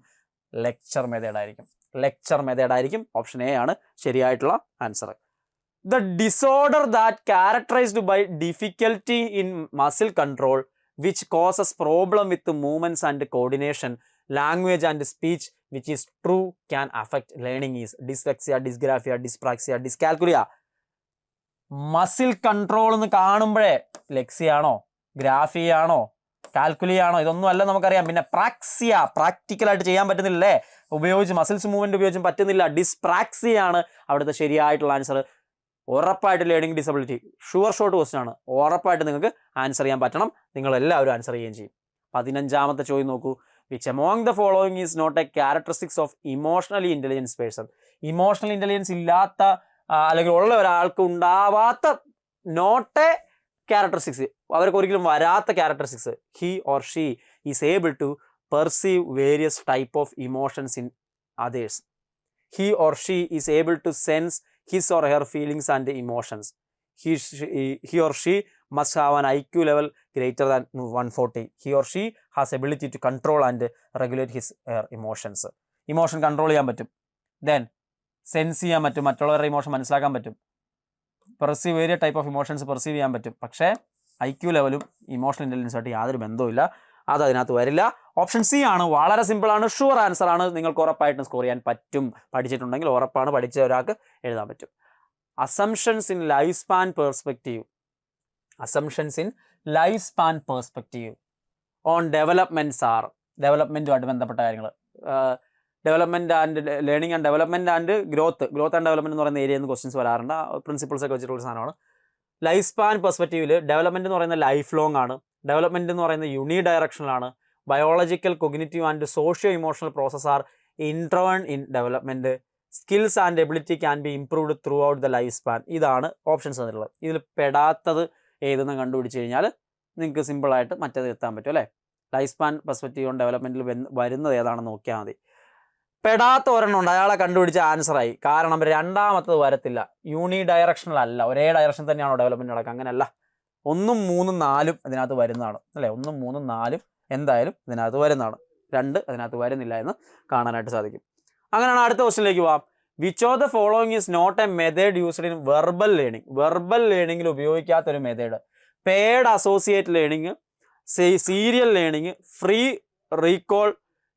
ലെക്ചർ മെത്തേഡായിരിക്കും. ഓപ്ഷൻ എ ആണ് ശരിയായിട്ടുള്ള answer. The disorder that characterized by difficulty in muscle control which causes problem with movements and coordination, language and speech which is true can affect learning is dyslexia, dysgraphia, dyspraxia, dyscalculia. Muscle control എന്ന് കാണുമ്പോഴേ ലെക്സിയാണോ, ഗ്രാഫിയാണോ, കാൽക്കുലിയാണോ? ഇതൊന്നും അല്ല നമുക്കറിയാം. പിന്നെ പ്രാക്സിയ, പ്രാക്ടിക്കലായിട്ട് ചെയ്യാൻ പറ്റുന്നില്ലേ, ഉപയോഗിച്ച് മസിൽസ് മൂവ്മെന്റ് ഉപയോഗിച്ചും പറ്റുന്നില്ല. ഡിസ്പ്രാക്സിയാണ് അവിടുത്തെ ശരിയായിട്ടുള്ള ആൻസർ. ഉറപ്പായിട്ട് learning disability sure short question ആണ്. ഉറപ്പായിട്ട് നിങ്ങൾക്ക് ആൻസർ ചെയ്യാൻ പറ്റണം. നിങ്ങൾ എല്ലാവരും ആൻസർ ചെയ്യുകയും ചെയ്യും. 15ാമത്തെ ചോദ്യം നോക്കൂ. Which among the following is not a characteristics of emotionally intelligence person. Emotional intelligence ഇല്ലാത്ത അല്ലെങ്കിൽ ഉള്ള ഒരാൾക്ക് ഉണ്ടാവാത്ത, നോട്ട് എ ക്യാരക്ടറിസ്റ്റിക്സ്, അവർക്ക് ഒരിക്കലും വരാത്ത characteristics. He or she is able to perceive various type of emotions in others. He or she is able to sense his or her feelings and emotions. He or she must have an IQ level greater than 140. He or she has ability to control and regulate his emotions. Emotion control ചെയ്യാൻ പറ്റും. ദെൻ സെൻസ് ചെയ്യാൻ പറ്റും, മറ്റുള്ളവരുടെ ഇമോഷൻ മനസ്സിലാക്കാൻ പറ്റും. Perceive various type of emotions perceive ചെയ്യാൻ പറ്റും. പക്ഷേ IQ ലെവലും ഇമോഷണൽ ഇൻ്റലിജൻസുമായിട്ട് യാതൊരു ബന്ധവുമില്ല. അത് അതിനകത്ത് വരില്ല. ഓപ്ഷൻ സി ആണ്. വളരെ സിമ്പിളാണ്, ഷുവർ ആൻസർ ആണ്. നിങ്ങൾക്ക് ഉറപ്പായിട്ടും സ്കോർ ചെയ്യാൻ പറ്റും. പഠിച്ചിട്ടുണ്ടെങ്കിൽ ഉറപ്പാണ്, പഠിച്ച ഒരാൾക്ക് എഴുതാൻ പറ്റും. Assumptions in life span perspective. Assumptions in life span perspective on developments are. ഡെവലപ്മെൻറ്റുമായിട്ട് ബന്ധപ്പെട്ട കാര്യങ്ങൾ. Development and learning and development and growth and development എന്ന് പറയുന്ന ഏരിയയിൽ നിന്ന് ക്വസ്റ്റ്യൻസ് വരാറുണ്ട്. പ്രിൻസിപ്പിൾസ് ഒക്കെ വെച്ചിട്ടുള്ള സാധനമാണ്. ലൈഫ് സ്പാൻ പെർസ്പെക്റ്റീവിൽ ഡെവലപ്മെൻറ്റ് എന്ന് പറയുന്നത് ലൈഫ് ലോങ് ആണ്. ഡെവലപ്മെൻറ്റ് എന്ന് പറയുന്നത് യൂണി ഡയറക്ഷണലാണ്. Biological, cognitive and socio emotional process are interwoven in development. Skills and ability can be improved throughout the life span. ഇതാണ് ഓപ്ഷൻസ് തന്നിട്ടുള്ളത്. ഇതിൽ പെടാത്തത് ഏതെന്ന് കണ്ടുപിടിച്ച് കഴിഞ്ഞാൽ നിങ്ങൾക്ക് സിമ്പിളായിട്ട് മറ്റേത് എത്താൻ പറ്റും അല്ലേ. ലൈഫ് സ്പാൻ പെർസ്പെക്റ്റീവ് ഓൺ ഡെവലപ്മെൻറ്റിൽ വരുന്നത് ഏതാണെന്ന് നോക്കിയാൽ മതി. പെടാത്ത ഒരെണ്ണം ഉണ്ട്, അയാളെ കണ്ടുപിടിച്ച ആൻസറായി. കാരണം രണ്ടാമത്തത് വരത്തില്ല, യൂണി ഡയറക്ഷണൽ അല്ല, ഒരേ ഡയറക്ഷൻ തന്നെയാണോ ഡെവലപ്മെൻറ്റ് നടക്കുക? അങ്ങനെയല്ല. 1, 3, 4 ഇതിനകത്ത് വരുന്നതാണ് അല്ലേ. 1, 3, 4 എന്തായാലും ഇതിനകത്ത് വരുന്നതാണ്. 2 അതിനകത്ത് വരുന്നില്ല എന്ന് കാണാനായിട്ട് സാധിക്കും. അങ്ങനെയാണ് അടുത്ത ക്വസ്റ്റ്യനിലേക്ക് പോവാം. Which of the following is not a method used in verbal learning? Verbal ലേണിംഗിൽ ഉപയോഗിക്കാത്തൊരു method. Paired associate learning, serial learning, free recall,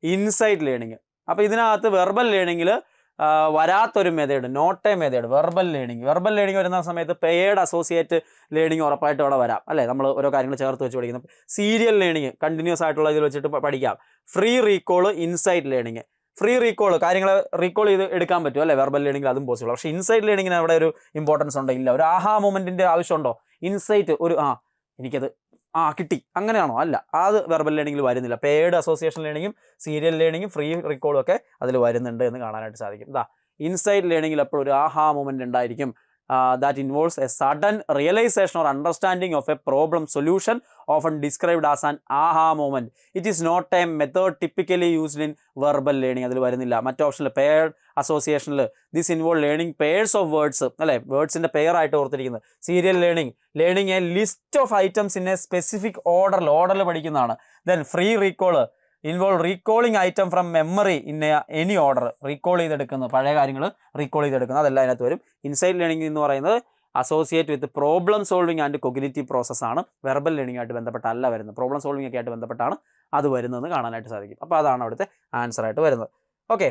insight learning. അപ്പോൾ ഇതിനകത്ത് വെർബൽ ലേണിംഗിൽ വരാത്തൊരു method, not a method, verbal learning വരുന്ന സമയത്ത് പെയ്ഡ് അസോസിയേറ്റ് ലേണിംഗ് ഉറപ്പായിട്ടും അവിടെ വരാം അല്ലേ. നമ്മൾ ഓരോ കാര്യങ്ങൾ ചേർത്ത് വെച്ച് പഠിക്കുന്നു. സീരിയൽ ലേണിംഗ് കണ്ടിന്യൂസ് ആയിട്ടുള്ള ഇതിൽ വെച്ചിട്ട് പഠിക്കാം. Free recall, insight learning. Free recall കാര്യങ്ങൾ റീകോൾ ചെയ്ത് എടുക്കാൻ പറ്റും അല്ലേ, വെർബൽ ലേണിംഗിൽ അതും പോസിബിൾ. പക്ഷേ ഇൻസൈറ്റ് ലേണിംഗിന് അവിടെ ഒരു ഇമ്പോർട്ടൻസ് ഉണ്ടോ? ഇല്ല. ഒരു ആഹാ മൊമെന്റിന്റെ ആവശ്യമുണ്ടോ? ഇൻസൈറ്റ് ഒരു എനിക്കത് കിട്ടി അങ്ങനെയാണോ? അല്ല, അത് വെർബൽ ലേണിംഗിൽ വരുന്നില്ല. പെയ്ഡ് അസോസിയേഷൻ ലേണിംഗും സീരിയൽ ലേണിംഗും ഫ്രീ റീകോളും ഒക്കെ അതിൽ വരുന്നുണ്ട് എന്ന് കാണാനായിട്ട് സാധിക്കും. ഇൻസൈറ്റ് ലേണിംഗിൽ എപ്പോഴും ഒരു ആഹാ മൊമെന്റ് ഉണ്ടായിരിക്കും. That involves a sudden realization or understanding of a problem solution, often described as an aha moment. It is not a method typically used in verbal learning. അതിൽ വരുന്നില്ല. മറ്റു ഓപ്ഷനിൽ പെയർഡ് അസോസിയേഷനിൽ this involve learning pairs of words അല്ലേ, വേർഡ്സിൻ്റെ പെയർ ആയിട്ട് ഓർത്തിരിക്കുന്നത്. Serial learning a list of items in a specific ഓർഡറിൽ പഠിക്കുന്നതാണ്. Then free recall involve recalling item from memory in any order, recall ചെയ്തെടുക്കുന്നത്, പഴയ കാര്യങ്ങൾ റീകോൾ ചെയ്തെടുക്കുന്നത്, അതെല്ലാം അതിനകത്ത് വരും. ഇൻസൈറ്റ് ലേണിംഗ് എന്ന് പറയുന്നത് associate with problem solving and cognitive പ്രോസസ്സാണ്. വെർബൽ ലേണിംഗ് ആയിട്ട് ബന്ധപ്പെട്ടല്ല വരുന്നത്, പ്രോബ്ലം സോൾവിംഗ് ഒക്കെ ആയിട്ട് ബന്ധപ്പെട്ടാണ് അത് വരുന്നതെന്ന് കാണാനായിട്ട് സാധിക്കും. അപ്പോൾ അതാണ് അവിടുത്തെ ആൻസർ ആയിട്ട് വരുന്നത്. ഓക്കെ,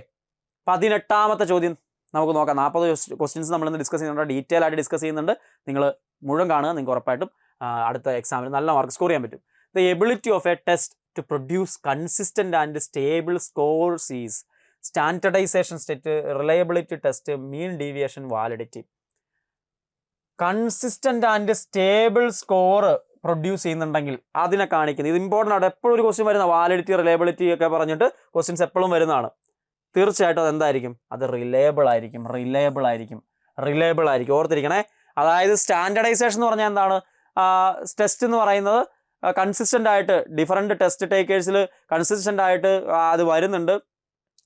18ാമത്തെ ചോദ്യം നമുക്ക് നോക്കാം. 40 ക്വസ്റ്റ്യൻസ് നമ്മളിന്ന് ഡിസ്കസ് ചെയ്യുന്നുണ്ട്, ഡീറ്റെയിൽ ആയിട്ട് ഡിസ്കസ് ചെയ്യുന്നുണ്ട്. നിങ്ങൾ മുഴുവൻ കാണുക, നിങ്ങൾക്ക് ഉറപ്പായിട്ടും അടുത്ത എക്സാമിന് നല്ല മാർക്ക് സ്കോർ ചെയ്യാൻ പറ്റും. The ability of A test to produce consistent and stable scores is standardization state, reliability test, mean deviation, validity. Consistent and stable score produce ചെയ്യുന്നുണ്ടെങ്കിൽ അതിനെ കാണിക്കുന്നത്, ഇത് ഇമ്പോർട്ടൻ്റ് ആണ്. എപ്പോഴും ഒരു ക്വസ്റ്റ്യൻ വരുന്ന വാലിഡിറ്റി, റിലയബിലിറ്റി ഒക്കെ പറഞ്ഞിട്ട് ക്വസ്റ്റ്യൻസ് എപ്പോഴും വരുന്നതാണ്. തീർച്ചയായിട്ടും അതെന്തായിരിക്കും? അത് റിലയബിൾ ആയിരിക്കും. ഓർത്തിരിക്കണേ. അതായത് സ്റ്റാൻഡർഡൈസേഷൻ എന്ന് പറഞ്ഞാൽ എന്താണ്? ടെസ്റ്റ് എന്ന് പറയുന്നത് കൺസിസ്റ്റൻ്റ് ആയിട്ട് ഡിഫറെൻറ്റ് ടെസ്റ്റ് ടേക്കേഴ്സിൽ കൺസിസ്റ്റൻ്റ് ആയിട്ട് അത് വരുന്നുണ്ട്.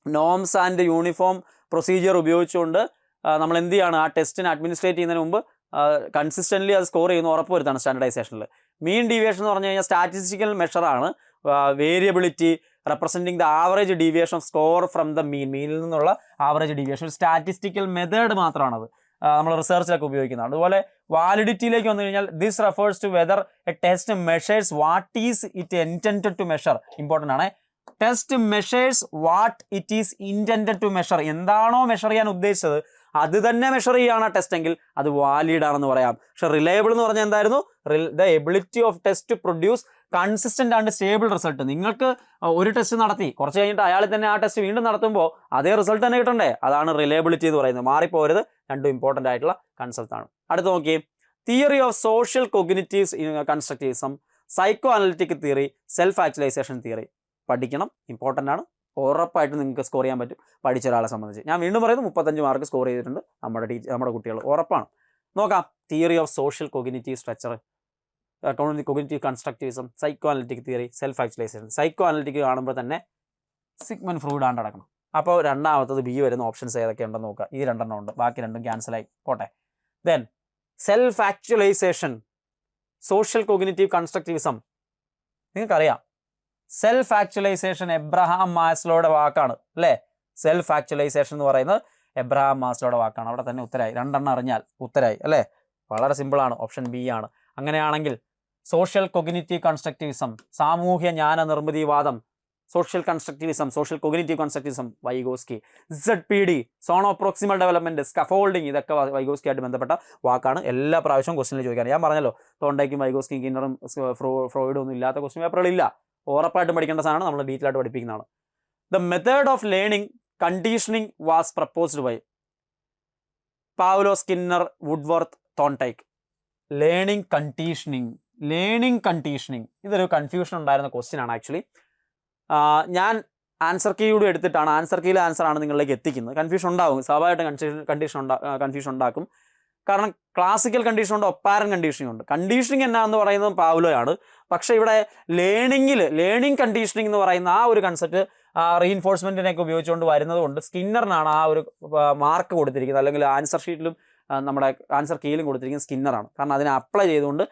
നോംസ് ആൻഡ് യൂണിഫോം പ്രൊസീജിയർ ഉപയോഗിച്ചുകൊണ്ട് നമ്മൾ എന്ത് ചെയ്യാണ്, ആ ടെസ്റ്റിനെ അഡ്മിനിസ്ട്രേറ്റ് ചെയ്യുന്നതിന് മുമ്പ് കൺസിസ്റ്റൻ്റ്ലി അത് സ്കോർ ചെയ്യുന്ന ഉറപ്പ് വരുത്താണ് സ്റ്റാൻഡർഡൈസേഷനിൽ. മീൻ ഡീവിയേഷൻ എന്ന് പറഞ്ഞു കഴിഞ്ഞാൽ സ്റ്റാറ്റിസ്റ്റിക്കൽ മെഷറാണ്. Variability representing the average deviation of score from the മീനിൽ നിന്നുള്ള ആവറേജ് ഡീവിയേഷൻ. സ്റ്റാറ്റിസ്റ്റിക്കൽ മെത്തേഡ് മാത്രമാണത്, നമ്മൾ റിസർച്ചിലൊക്കെ ഉപയോഗിക്കുന്നതാണ്. അതുപോലെ വാലിഡിറ്റിയിലേക്ക് വന്നു കഴിഞ്ഞാൽ this refers to whether a test measures what is it intended to measure. Important ആണ്. Test measures what it is intended to measure. എന്താണോ മെഷർ ചെയ്യാൻ ഉദ്ദേശിച്ചത് അത് തന്നെ മെഷർ ചെയ്യുകയാണ് ടെസ്റ്റ് എങ്കിൽ അത് വാലിഡ് ആണെന്ന് പറയാം. പക്ഷെ റിലയബിൾ എന്ന് പറഞ്ഞാൽ എന്തായിരുന്നു? The ability of test produce consistent and stable result. നിങ്ങൾക്ക് ഒരു ടെസ്റ്റ് നടത്തി കുറച്ച് കഴിഞ്ഞിട്ട് അയാൾ തന്നെ ആ ടെസ്റ്റ് വീണ്ടും നടത്തുമ്പോൾ അതേ റിസൾട്ട് തന്നെ കിട്ടണ്ടേ? അതാണ് റിലയബിലിറ്റി എന്ന് പറയുന്നത്. മാറിപ്പോരുത്, രണ്ടും ഇമ്പോർട്ടൻ്റ് ആയിട്ടുള്ള കൺസെപ്റ്റ് ആണ്. അടുത്ത് നോക്കി, theory of social cognitive constructivism, psychoanalytic theory, self actualisation theory. പഠിക്കണം, ഇമ്പോർട്ടൻ്റ് ആണ്. ഉറപ്പായിട്ടും നിങ്ങൾക്ക് സ്കോർ ചെയ്യാൻ പറ്റും പഠിച്ച ഒരാളെ സംബന്ധിച്ച്. ഞാൻ വീണ്ടും പറയുന്നു, 35 മാർക്ക് സ്കോർ ചെയ്തിട്ടുണ്ട് നമ്മുടെ കുട്ടികൾ, ഉറപ്പാണ്. നോക്കാം, theory of social cognitive structure, cognitive constructivism, psychoanalytic theory, self actualisation. Psychoanalytic കാണുമ്പോൾ തന്നെ സിഗ്മണ്ട് ഫ്രോയിഡ് ആണ് നടക്കണം. അപ്പോൾ രണ്ടാമത്തത് ബി വരുന്ന ഓപ്ഷൻസ് ഏതൊക്കെ ഉണ്ടെന്ന് നോക്കുക. ഈ 2 ഉണ്ട്, ബാക്കി 2 ക്യാൻസലായി പോട്ടെ. Then self actualisation, social cognitive constructivism. നിങ്ങൾക്കറിയാം സെൽഫ് ആക്ച്വലൈസേഷൻ എബ്രഹാം മാസ്ലോയുടെ വാക്കാണ് അല്ലേ. സെൽഫ് ആക്ച്വലൈസേഷൻ എന്ന് പറയുന്നത് എബ്രഹാം മാസ്ലോയുടെ വാക്കാണ്. അവിടെ തന്നെ ഉത്തരായി. 2 അറിഞ്ഞാൽ ഉത്തരായി അല്ലേ. വളരെ സിമ്പിളാണ്, ഓപ്ഷൻ ബി ആണ്. അങ്ങനെയാണെങ്കിൽ സോഷ്യൽ കൊഗ്നിറ്റീവ് കൺസ്ട്രക്റ്റിവിസം, സാമൂഹ്യ ജ്ഞാന നിർമ്മിതിവാദം, social cognitive constructivism Vygotsky. ZPD, zone of proximal development, scaffolding, ഇതൊക്കെ വൈഗോസ്കി ആയിട്ട് ബന്ധപ്പെട്ട വാക്കാണ്. എല്ലാ പ്രാവശ്യവും ക്വസ്റ്റിനിൽ ചോദിക്കാറ്. ഞാൻ പറഞ്ഞല്ലോ, തോണ്ടയ്ക്കും വൈഗോസ്കിയും കിന്നറും ഫ്രോയിഡും ഒന്നും ഇല്ലാത്ത ക്വസ്റ്റ്യൻ പേപ്പറുകളില്ല. ഉറപ്പായിട്ടും പഠിക്കേണ്ട സാധനമാണ്, നമ്മൾ ഡീറ്റെയിൽ ആയിട്ട് പഠിപ്പിക്കുന്നതാണ്. The method of learning conditioning was proposed by Pavlov, Skinner, Woodworth, Thorndike. Learning conditioning ഇതൊരു കൺഫ്യൂഷൻ ഉണ്ടായിരുന്ന ക്വസ്റ്റ്യൻ ആണ് ആക്ച്വലി. ഞാൻ ആൻസർ കീ കൂടി എടുത്തിട്ടാണ്, ആൻസർ കീയിലെ ആൻസർ ആണ് നിങ്ങളിലേക്ക് എത്തിക്കുന്നത്. കൺഫ്യൂഷൻ ഉണ്ടാകും, സ്വാഭാവികമായിട്ടും കൺഫ്യൂഷൻ ഉണ്ടാക്കും. കാരണം ക്ലാസിക്കൽ കണ്ടീഷൻ ഉണ്ട്, ഒപ്പാരൻ കണ്ടീഷനിങ് ഉണ്ട്. കണ്ടീഷനിങ് എന്നാന്ന് പറയുന്നത് പാവ്ലോയാണ്. പക്ഷേ ഇവിടെ ലേണിംഗ് കണ്ടീഷനിങ് എന്ന് പറയുന്ന ആ ഒരു കൺസെപ്റ്റ് റീഇൻഫോഴ്സ്മെന്റിനെയൊക്കെ ഉപയോഗിച്ചുകൊണ്ട് വരുന്നത് കൊണ്ട് സ്കിന്നറിനാണ് ആ ഒരു മാർക്ക് കൊടുത്തിരിക്കുന്നത്, അല്ലെങ്കിൽ ആൻസർ ഷീറ്റിലും നമ്മുടെ ആൻസർ കീയിലും കൊടുത്തിരിക്കുന്നത് സ്കിന്നറാണ്. കാരണം അതിനെ അപ്ലൈ ചെയ്തുകൊണ്ട്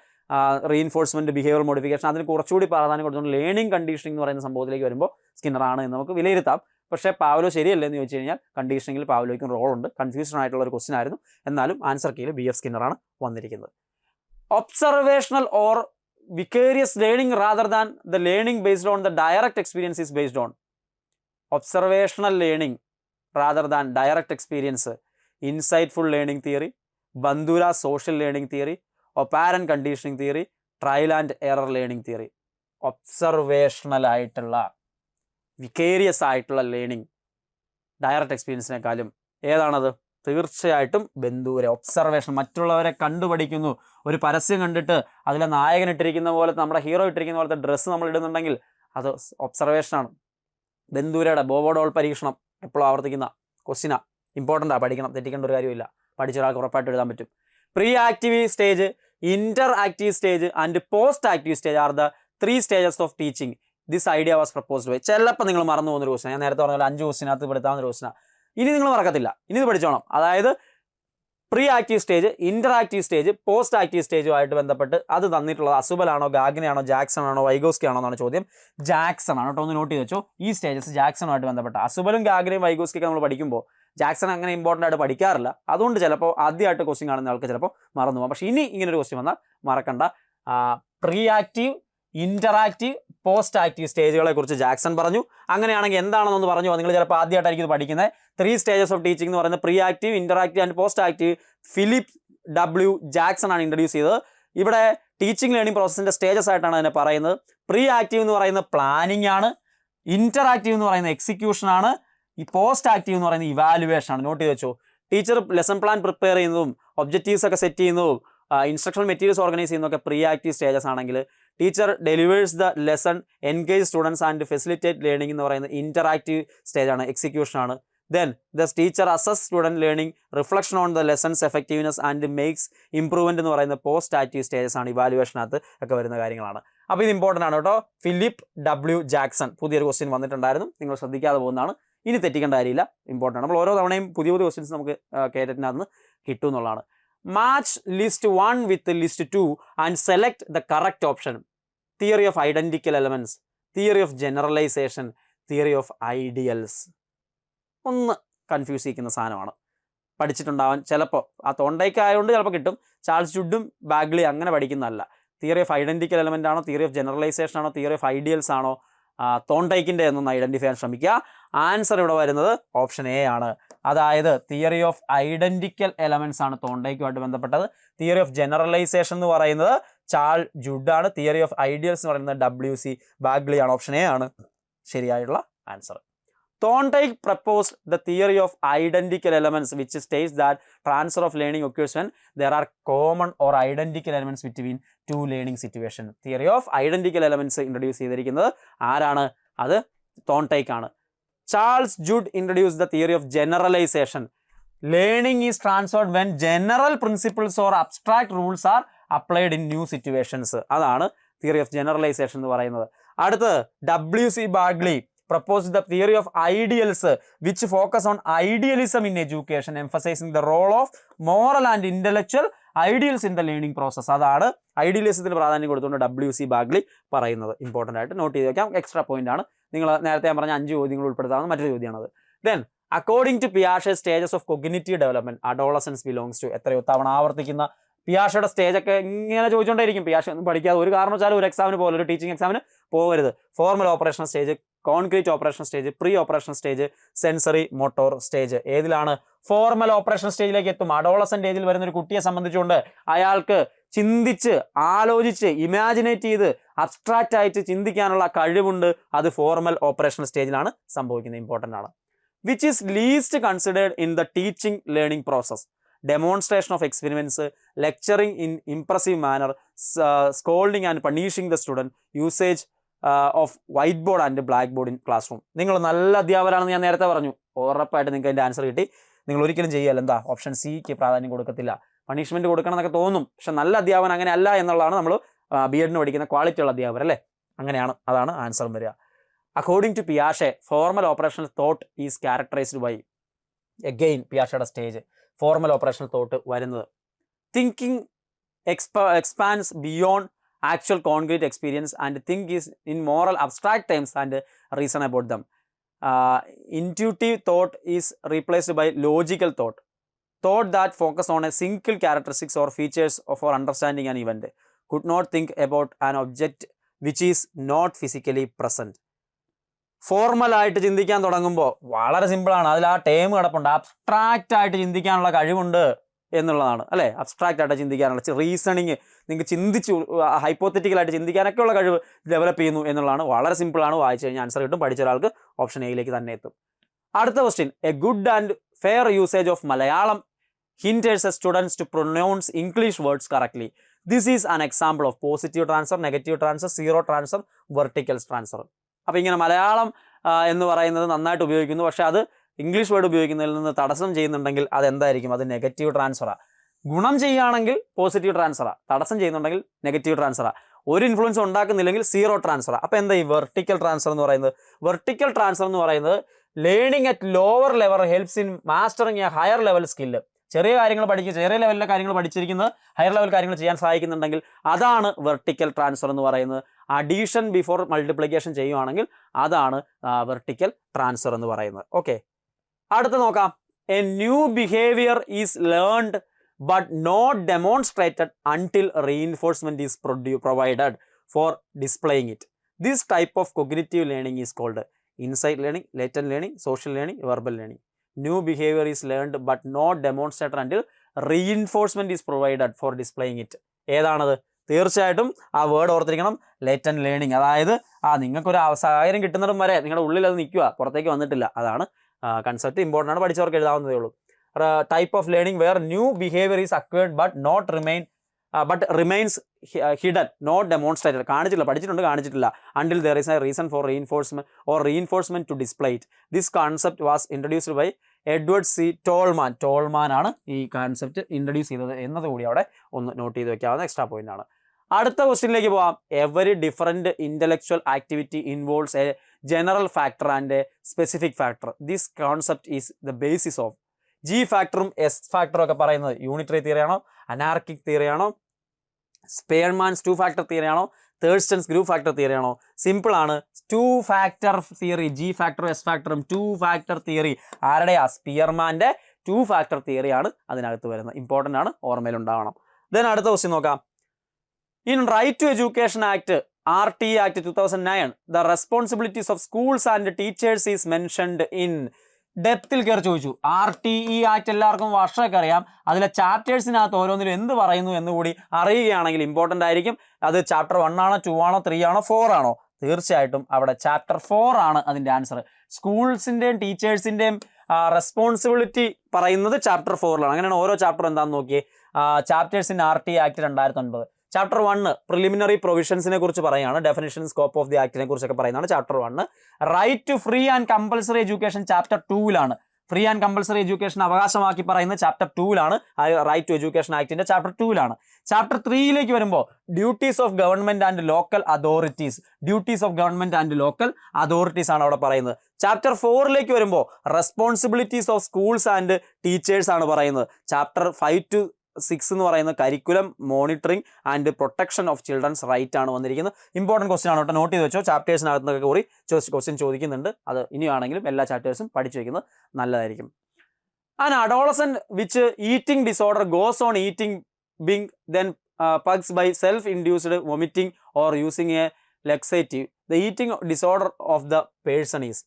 റീഇൻഫോഴ്സ്മെന്റ്, ബിഹേവിയർ മോഡിഫിക്കേഷൻ അതിന് കുറച്ചുകൂടി പ്രാധാന്യം കൊടുത്തുകൊണ്ട് ലേണിംഗ് കണ്ടീഷനിങ് എന്ന് പറയുന്ന സംഭവത്തിലേക്ക് വരുമ്പോൾ സ്കിന്നറാണ് എന്ന് നമുക്ക് വിലയിരുത്താം. പക്ഷേ പാവ്ലോ ശരിയല്ലേ എന്ന് ചോദിച്ചു കഴിഞ്ഞാൽ കണ്ടീഷനിങ്ങിൽ പാവ്ലോയ്ക്കും റോളുണ്ട്. കൺഫ്യൂഷൻ ആയിട്ടുള്ള ഒരു ക്വസ്റ്റ്യൻ ആയിരുന്നു. എന്നാലും ആൻസർ കീയിൽ BF സ്കിന്നറാണ് വന്നിരിക്കുന്നത്. Observational or vicarious learning rather than the learning based on the direct experience is based on. Observational learning rather than direct experience, insightful learning theory, Bandura social learning theory, operant conditioning theory, trial and error learning theory. Observational ആയിട്ടുള്ള വിക്കേരിയസ് ആയിട്ടുള്ള ലേണിംഗ് ഡയറക്റ്റ് എക്സ്പീരിയൻസിനേക്കാളും ഏതാണത്? തീർച്ചയായിട്ടും ബന്ദൂര. ഒബ്സർവേഷൻ, മറ്റുള്ളവരെ കണ്ടുപഠിക്കുന്നു. ഒരു പരസ്യം കണ്ടിട്ട് അതിലെ നായകൻ ഇട്ടിരിക്കുന്ന പോലത്തെ, നമ്മുടെ ഹീറോ ഇട്ടിരിക്കുന്ന പോലത്തെ ഡ്രസ്സ് നമ്മൾ ഇടുന്നുണ്ടെങ്കിൽ അത് ഒബ്സർവേഷനാണ്. ബന്ദൂരയുടെ ബോബോഡോൾ പരീക്ഷണം എപ്പോഴും ആവർത്തിക്കുന്ന ക്വസ്റ്റിനാ, ഇമ്പോർട്ടൻ്റാണ്, പഠിക്കണം, തെറ്റിക്കേണ്ട ഒരു കാര്യമില്ല. പഠിച്ച ഒരാൾക്ക് ഉറപ്പായിട്ട് എഴുതാൻ പറ്റും. Pre active stage, Inter active stage and postactive stage are the 3 stages of teaching. This idea was proposed by. ചിലപ്പോൾ നിങ്ങൾ മറന്നു പോകുന്നൊരു ക്വസ്റ്റൻ, ഞാൻ നേരത്തെ പറഞ്ഞാൽ 5 ക്വസ്റ്റിനകത്ത് പെടുത്താവുന്ന ഒരു ക്വസ്റ്റനാണ്. ഇനി നിങ്ങൾ മറക്കത്തില്ല, ഇനി ഇത് പഠിച്ചോണം. അതായത് pre active stage, Inter active stage, post active സ്റ്റേജുമായിട്ട് ബന്ധപ്പെട്ട് അത് തന്നിട്ടുള്ളത് അസുബലാണോ, ഗാഗ്നയാണോ, ജാക്സൺ ആണോ, വൈഗോസ്കി ആണോ എന്നാണ് ചോദ്യം. ജാക്സൺ ആണ് കേട്ടോ, ഒന്ന് നോട്ട് ചെയ്ത് വെച്ചോ. ഈ സ്റ്റേജസ് ജാക്സണുമായിട്ട് ബന്ധപ്പെട്ട. അസുബലും ഗാഗ്നയും വൈഗോസ്കിയൊക്കെ നമ്മൾ പഠിക്കുമ്പോൾ ജാക്സൺ അങ്ങനെ ഇമ്പോർട്ടൻ്റ് ആയിട്ട് പഠിക്കാറില്ല. അതുകൊണ്ട് ചിലപ്പോൾ ആദ്യമായിട്ട് ക്വസ്റ്റ്യൻ കാണുന്ന ആൾക്ക് ചിലപ്പോൾ മറന്നു പോകാം. പക്ഷേ ഇനി ഇങ്ങനെ ഒരു ക്വസ്റ്റ്യൻ വന്നാൽ മറക്കണ്ട. Pre active, interactive, post active സ്റ്റേജുകളെ കുറിച്ച് ജാക്സൺ പറഞ്ഞു. അങ്ങനെയാണെങ്കിൽ എന്താണെന്നൊന്ന് പറഞ്ഞു. നിങ്ങൾ ചിലപ്പോൾ ആദ്യമായിട്ടായിരിക്കും ഇത് പഠിക്കുന്നത്. 3 stages ഓഫ് ടീച്ചിങ് എന്ന് പറയുന്നത് pre active, interactive and post active Philip W. Jackson ആണ് ഇൻട്രൊഡ്യൂസ് ചെയ്തത്. ഇവിടെ ടീച്ചിങ് ലേണിംഗ് പ്രോസസ്സിന്റെ സ്റ്റേജസ് ആയിട്ടാണ് അതിനെ പറയുന്നത്. പ്രീ ആക്റ്റീവ് എന്ന് പറയുന്നത് പ്ലാനിങ് ആണ്, ഇന്ററാക്റ്റീവ് എന്ന് പറയുന്നത് എക്സിക്യൂഷൻ ആണ്, ഈ പോസ്റ്റ് ആക്റ്റീവ് എന്ന് പറയുന്നത് ഇവാലുവേഷൻ ആണ്. നോട്ട് ചെയ്ത് വെച്ചോ. ടീച്ചർ ലെസൺ പ്ലാൻ പ്രിപ്പയർ ചെയ്യുന്നതും ഒബ്ജക്റ്റീവ്സ് ഒക്കെ സെറ്റ് ചെയ്യുന്നതും ഇൻസ്ട്രക്ഷണൽ മെറ്റീരിയൽസ് ഓർഗനൈസ് ചെയ്യുന്നതൊക്കെ പ്രീ ആക്റ്റീവ് സ്റ്റേജസ് ആണെങ്കിൽ, teacher delivers the lesson, engage students and facilitate learning എന്ന് പറയുന്നത് ഇന്ററാക്റ്റീവ് സ്റ്റേജ് ആണ്, എക്സിക്യൂഷൻ ആണ്. Then the teacher assess student learning, reflection on the lessons effectiveness and makes improvement എന്ന് പറയുന്ന പോസ്റ്റ് ആക്റ്റീവ് സ്റ്റേജസ് ആണ്, ഇവാലുവേഷനകത്ത് ഒക്കെ വരുന്ന കാര്യങ്ങളാണ്. അപ്പോൾ ഇത് ഇമ്പോർട്ടൻ്റ് ആണ് കേട്ടോ. Philip W. ജാക്സൺ പുതിയൊരു ക്വസ്റ്റ്യൻ വന്നിട്ടുണ്ടായിരുന്നു, നിങ്ങൾ ശ്രദ്ധിക്കാതെ പോകുന്നതാണ്. ഇനി തെറ്റിക്കേണ്ട കാര്യമില്ല, ഇമ്പോർട്ടൻ്റ്. നമ്മൾ ഓരോ തവണയും പുതിയ പുതിയ ക്വസ്റ്റ്യൻസ് നമുക്ക് കേരളത്തിനകത്ത് കിട്ടും എന്നുള്ളതാണ്. Match list 1 with list 2 and select the correct option. Theory of identical elements, theory of generalisation, theory of ideals. ഒന്ന് കൺഫ്യൂസ് ചെയ്യിക്കുന്ന സാധനമാണ്, പഠിച്ചിട്ടുണ്ടാവാൻ ചിലപ്പോൾ. ആ തോണ്ടയ്ക്ക് ആയതുകൊണ്ട് ചിലപ്പോൾ കിട്ടും. ചാൾസ് ജുഡും ബാഗ്ലി അങ്ങനെ പഠിക്കുന്നതല്ല. തിയറി ഓഫ് ഐഡന്റിക്കൽ എലമെന്റ് ആണോ, തിയറി ഓഫ് ജനറലൈസേഷൻ ആണോ, തിയറി ഓഫ് ഐഡിയൽസ് ആണോ, തോണ്ടയ്ക്കിൻ്റെ എന്നൊന്ന് ഐഡന്റിഫൈ ചെയ്യാൻ ശ്രമിക്കുക. ആൻസർ ഇവിടെ വരുന്നത് ഓപ്ഷൻ എ ആണ്. അതായത് തിയറി ഓഫ് ഐഡന്റിക്കൽ എലമെന്റ്സ് ആണ് തോണ്ടയ്ക്കുമായിട്ട് ബന്ധപ്പെട്ടത്. തിയറി ഓഫ് ജനറലൈസേഷൻ എന്ന് പറയുന്നത് ചാൾ ജുഡ് ആണ്. തിയറി ഓഫ് ഐഡിയൽസ് എന്ന് പറയുന്നത് WC ബാഗ്ലി ആണ്. ഓപ്ഷൻ എ ആണ് ശരിയായിട്ടുള്ള answer. Thorndike proposed the theory of identical elements, which states that transfer of learning occurs when there are common or identical elements between two learning situations. Theory of identical elements introduce ചെയ്തിരിക്കുന്നത് ആരാണ്? അത് തോൺടൈക്ക് ആണ്. Charles Judd introduced the theory of generalization. Learning is transferred when general principles or abstract rules are applied in new situations. അതാണ് theory of generalization എന്ന് പറയുന്നത്. അടുത്ത് WC Bagley proposed the theory of ideals, which focus on idealism in education, emphasizing the role of moral and intellectual ideals in the learning process. അതാണ് ഐഡിയലിസത്തിന് പ്രാധാന്യം കൊടുത്തുകൊണ്ട് WC ബാഗ്ലി പറയുന്നത്. ഇമ്പോർട്ടൻ്റ് ആയിട്ട് നോട്ട് ചെയ്ത് വെക്കാം, എക്സ്ട്രാ പോയിന്റ് ആണ്. നിങ്ങൾ നേരത്തെ ഞാൻ പറഞ്ഞ 5 ചോദ്യങ്ങൾ ഉൾപ്പെടുത്താവുന്ന മറ്റൊരു ചോദ്യമാണത്. ദെൻ അക്കോർഡിംഗ് ടു പിയാഷെ stages of cognitive development adolescence belongs to. എത്രയോ തവണ ആവർത്തിക്കുന്ന പിയാഷയുടെ സ്റ്റേജ് ഒക്കെ ഇങ്ങനെ ചോദിച്ചുകൊണ്ടേയിരിക്കും. പിയാഷ ഒന്നും പഠിക്കാതെ ഒരു കാരണവശാലും ഒരു എക്സാമിന് പോലെ, ഒരു ടീച്ചിങ് എക്സാമിന് പോകരുത്. Formal operation stage, concrete operation stage, pre operation stage, sensory motor stage. ഏതിലാണ്? ഫോർമൽ ഓപ്പറേഷൻ സ്റ്റേജിലേക്ക് എത്തും. അഡോളസന്റ് ഏജിൽ വരുന്ന ഒരു കുട്ടിയെ സംബന്ധിച്ചുകൊണ്ട് അയാൾക്ക് ചിന്തിച്ച്, ആലോചിച്ച്, ഇമാജിനേറ്റ് ചെയ്ത്, അബ്സ്ട്രാക്റ്റ് ആയിട്ട് ചിന്തിക്കാനുള്ള കഴിവുണ്ട്. അത് ഫോർമൽ ഓപ്പറേഷൻ സ്റ്റേജിലാണ് സംഭവിക്കുന്നത്. ഇമ്പോർട്ടൻ്റ് ആണ്. which is least considered in the teaching learning process. Demonstration of experiments, lecturing in impressive manner, scolding and punishing the student, usage of whiteboard and blackboard in classroom. നിങ്ങൾ നല്ല അധ്യാപകരാണെന്ന് ഞാൻ നേരത്തെ പറഞ്ഞു, ഉറപ്പായിട്ട് നിങ്ങൾക്ക് അതിൻ്റെ ആൻസർ കിട്ടി. നിങ്ങൾ ഒരിക്കലും ചെയ്യുകയല്ല, എന്താ ഓപ്ഷൻ സിക്ക് പ്രാധാന്യം കൊടുക്കത്തില്ല. പണിഷ്മെൻറ്റ് കൊടുക്കണം എന്നൊക്കെ തോന്നും, പക്ഷെ നല്ല അധ്യാപകൻ അങ്ങനെ അല്ല എന്നുള്ളതാണ് നമ്മൾ ബി എഡിന് പഠിക്കുന്ന ക്വാളിറ്റി ഉള്ള അധ്യാപകർ അല്ലേ, അങ്ങനെയാണ്, അതാണ് ആൻസറും വരിക. അക്കോർഡിംഗ് ടു പിയാഷെ, formal operational thought is characterized by, again പിയാഷയുടെ സ്റ്റേജ് ഫോർമൽ ഓപ്പറേഷണൽ തോട്ട് വരുന്നത്, thinking expands beyond actual concrete experience and think is in moral abstract terms and reason about them. Intuitive thought is replaced by logical thought that focus on a single characteristics or features for understanding an event, could not think about an object which is not physically present. ഫോർമലായിട്ട് ചിന്തിക്കാൻ തുടങ്ങുമ്പോൾ വളരെ സിമ്പിളാണ്, അതിൽ ആ ടേം കിടപ്പുണ്ട്, അബ്സ്ട്രാക്റ്റ് ആയിട്ട് ചിന്തിക്കാനുള്ള കഴിവുണ്ട് എന്നുള്ളതാണ് അല്ലേ. അബ്സ്ട്രാക്റ്റ് ആയിട്ട് ചിന്തിക്കാനുള്ള റീസണിങ്, നിങ്ങൾക്ക് ചിന്തിച്ച് ഹൈപ്പോത്തറ്റിക്കലായിട്ട് ചിന്തിക്കാനൊക്കെ ഉള്ള കഴിവ് ഡെവലപ്പ് ചെയ്യുന്നു എന്നുള്ളതാണ്. വളരെ സിമ്പിളാണ്, വായിച്ചു കഴിഞ്ഞാൽ ആൻസർ കിട്ടും. പഠിച്ച ഒരാൾക്ക് ഓപ്ഷൻ എയിലേക്ക് തന്നെ എത്തും. അടുത്ത question, a good and fair usage of Malayalam hinders students to pronounce English words correctly. This is an example of positive transfer, negative transfer, zero transfer, vertical transfer. അപ്പോൾ ഇങ്ങനെ മലയാളം എന്ന് പറയുന്നത് നന്നായിട്ട് ഉപയോഗിക്കുന്നു, പക്ഷേ അത് ഇംഗ്ലീഷ് വേർഡ് ഉപയോഗിക്കുന്നതിൽ നിന്ന് തടസ്സം ചെയ്യുന്നുണ്ടെങ്കിൽ അതെന്തായിരിക്കും? അത് നെഗറ്റീവ് ട്രാൻസ്ഫറാണ്. ഗുണം ചെയ്യുകയാണെങ്കിൽ പോസിറ്റീവ് ട്രാൻസ്ഫറാണ്, തടസ്സം ചെയ്യുന്നുണ്ടെങ്കിൽ നെഗറ്റീവ് ട്രാൻസ്ഫറാണ്. ഒരു ഇൻഫ്ലുവൻസ് ഉണ്ടാക്കുന്നില്ലെങ്കിൽ സീറോ ട്രാൻസ്ഫറാണ്. അപ്പോൾ എന്താ ഈ വെർട്ടിക്കൽ ട്രാൻസ്ഫർ എന്ന് പറയുന്നത്? വെർട്ടിക്കൽ ട്രാൻസ്ഫർ എന്ന് പറയുന്നത് learning at lower level helps in mastering A higher level skill. ചെറിയ കാര്യങ്ങൾ പഠിക്കുക, ചെറിയ ലെവലിലെ കാര്യങ്ങൾ പഠിച്ചിരിക്കുന്നത് ഹയർ ലെവൽ കാര്യങ്ങൾ ചെയ്യാൻ സഹായിക്കുന്നുണ്ടെങ്കിൽ അതാണ് വെർട്ടിക്കൽ ട്രാൻസ്ഫർ എന്ന് പറയുന്നത്. അഡീഷൻ ബിഫോർ മൾട്ടിപ്ലിക്കേഷൻ ചെയ്യുകയാണെങ്കിൽ അതാണ് വെർട്ടിക്കൽ ട്രാൻസ്ഫർ എന്ന് പറയുന്നത്. ഓക്കെ, അടുത്ത് നോക്കാം. A new behaviour is learned but not demonstrated until reinforcement is provided for displaying it. This type of cognitive learning is called insight learning, latent learning, social learning, verbal learning. New behaviour is learned but not demonstrated until reinforcement is provided for displaying it. ഏതാണത്? തീർച്ചയായിട്ടും ആ വേർഡ് ഓർത്തിരിക്കണം, ലേറ്റന്റ് ലേണിംഗ്. അതായത് നിങ്ങൾക്കൊരു സാഹചര്യം കിട്ടുന്നിടം വരെ നിങ്ങളുടെ ഉള്ളിൽ അത് നിൽക്കുക, പുറത്തേക്ക് വന്നിട്ടില്ല. അതാണ് കൺസെപ്റ്റ്. ഇമ്പോർട്ടൻ്റ് ആണ്, പഠിച്ചവർക്ക് എഴുതാവുന്നതേ ഉള്ളൂ. Type of learning where new behaviour is acquired but remains hidden, not demonstrated. കാണിച്ചിട്ടില്ല, പഠിച്ചിട്ടുണ്ട്, കാണിച്ചിട്ടില്ല. Until there is a reason for reinforcement to display it. This concept was introduced by Edward C Tolman. ടോൾമാനാണ് ഈ കോൺസെപ്റ്റ് ഇൻട്രൊഡ്യൂസ് ചെയ്തത് എന്നതുകൂടി അവിടെ ഒന്ന് നോട്ട് ചെയ്ത് വെക്കാവുന്ന എക്സ്ട്രാ പോയിന്റ് ആണ്. അടുത്ത ക്വസ്റ്റ്യനിലേക്ക് പോവാം. Every different intellectual activity involves A general factor and A specific factor. This concept is the basis of. G ഫാക്ടറും എസ് ഫാക്ടറും ഒക്കെ പറയുന്നത് യൂണിറ്ററി തിയറി ആണോ, അനാർക്കിക് തിയറി ആണോ, സ്പെയർമാൻസ് ടു ഫാക്ടർ തിയറി ആണോ, തേഴ്സ്റ്റൺസ് ഗ്രൂപ്പ് ഫാക്ടർ തിയറി ആണോ? സിമ്പിൾ ആണ്, ടു ഫാക്ടർ തിയറി. ജി ഫാക്ടറും എസ് ഫാക്ടറും ടു ഫാക്ടർ തിയറി ആരുടെയാ? സ്പിയർമാൻ്റെ ടു ഫാക്ടർ തിയറിയാണ് അതിനകത്ത് വരുന്നത്. ഇമ്പോർട്ടൻ്റ് ആണ്, ഓർമ്മയിലുണ്ടാവണം. ദെൻ അടുത്ത ക്വസ്റ്റ്യൻ നോക്കാം. In right to education act RT Act 2009, the responsibilities of schools and teachers is mentioned in. ഡെപ്തിൽ കയറി ചോദിച്ചു. RTE ആക്ട് എല്ലാവർക്കും വർഷമൊക്കെ അറിയാം. അതിലെ ചാപ്റ്റേഴ്സിനകത്ത് ഓരോന്നിലും എന്ത് പറയുന്നു എന്നുകൂടി അറിയുകയാണെങ്കിൽ ഇമ്പോർട്ടൻ്റ് ആയിരിക്കും. അത് ചാപ്റ്റർ 1 ആണോ, 2 ആണോ, 3 ആണോ, 4 ആണോ? തീർച്ചയായിട്ടും അവിടെ ചാപ്റ്റർ 4 ആണ് അതിൻ്റെ ആൻസർ. സ്കൂൾസിൻ്റെയും ടീച്ചേഴ്സിൻ്റെയും റെസ്പോൺസിബിലിറ്റി പറയുന്നത് ചാപ്റ്റർ 4ലാണ്. അങ്ങനെയാണ് ഓരോ ചാപ്റ്റർ എന്താണെന്ന് നോക്കിയേ. ചാപ്റ്റേഴ്സിൻ്റെ RT ആക്ട് 2009. ചാപ്റ്റർ 1 പ്രിലിമിനറി പ്രൊവിഷൻസിനെ കുറിച്ച് പറയുകയാണ്. ഡെഫിനിഷൻ, സ്കോപ്പ് ഓഫ് ദി ആക്ടിനെ കുറിച്ചൊക്കെ പറയുന്നതാണ് chapter 1. Right to free and compulsory education chapter 2ലാണ്. ഫ്രീ ആൻഡ് കമ്പൽസറി എഡ്യൂക്കേഷൻ അവകാശമാക്കി പറയുന്നത് ചാപ്റ്റർ 2ലാണ്. റൈറ്റ് ടു എഡ്യൂക്കേഷൻ ആക്ടിൻ്റെ ചാപ്റ്റർ 2ലാണ്. ചാപ്റ്റർ 3ലേക്ക് വരുമ്പോൾ duties of government and local authorities. Duties of government and local authorities ആണ് അവിടെ പറയുന്നത്. ചാപ്റ്റർ 4ലേക്ക് വരുമ്പോൾ responsibilities of schools and teachers ആണ് പറയുന്നത്. ചാപ്റ്റർ 5 to 6 എന്ന് പറയുന്നത് curriculum, monitoring and protection of children's right ആണ് വന്നിരിക്കുന്നത്. ഇമ്പോർട്ടൻറ്റ് ക്വസ്റ്റൻ ആണ് കേട്ടോ, നോട്ട് ചെയ്ത് വെച്ചോ. ചാപ്റ്റേഴ്സിനകത്തൊക്കെ കൂടി ക്വസ്റ്റ്യൻ ചോദിക്കുന്നുണ്ട്. അത് ഇനിയാണെങ്കിലും എല്ലാ ചാപ്റ്റേഴ്സും പഠിച്ചു വയ്ക്കുന്നത് നല്ലതായിരിക്കും. An adolescent which eating disorder goes on eating binge then purges by self induced vomiting or using a laxative. The eating disorder of the person is.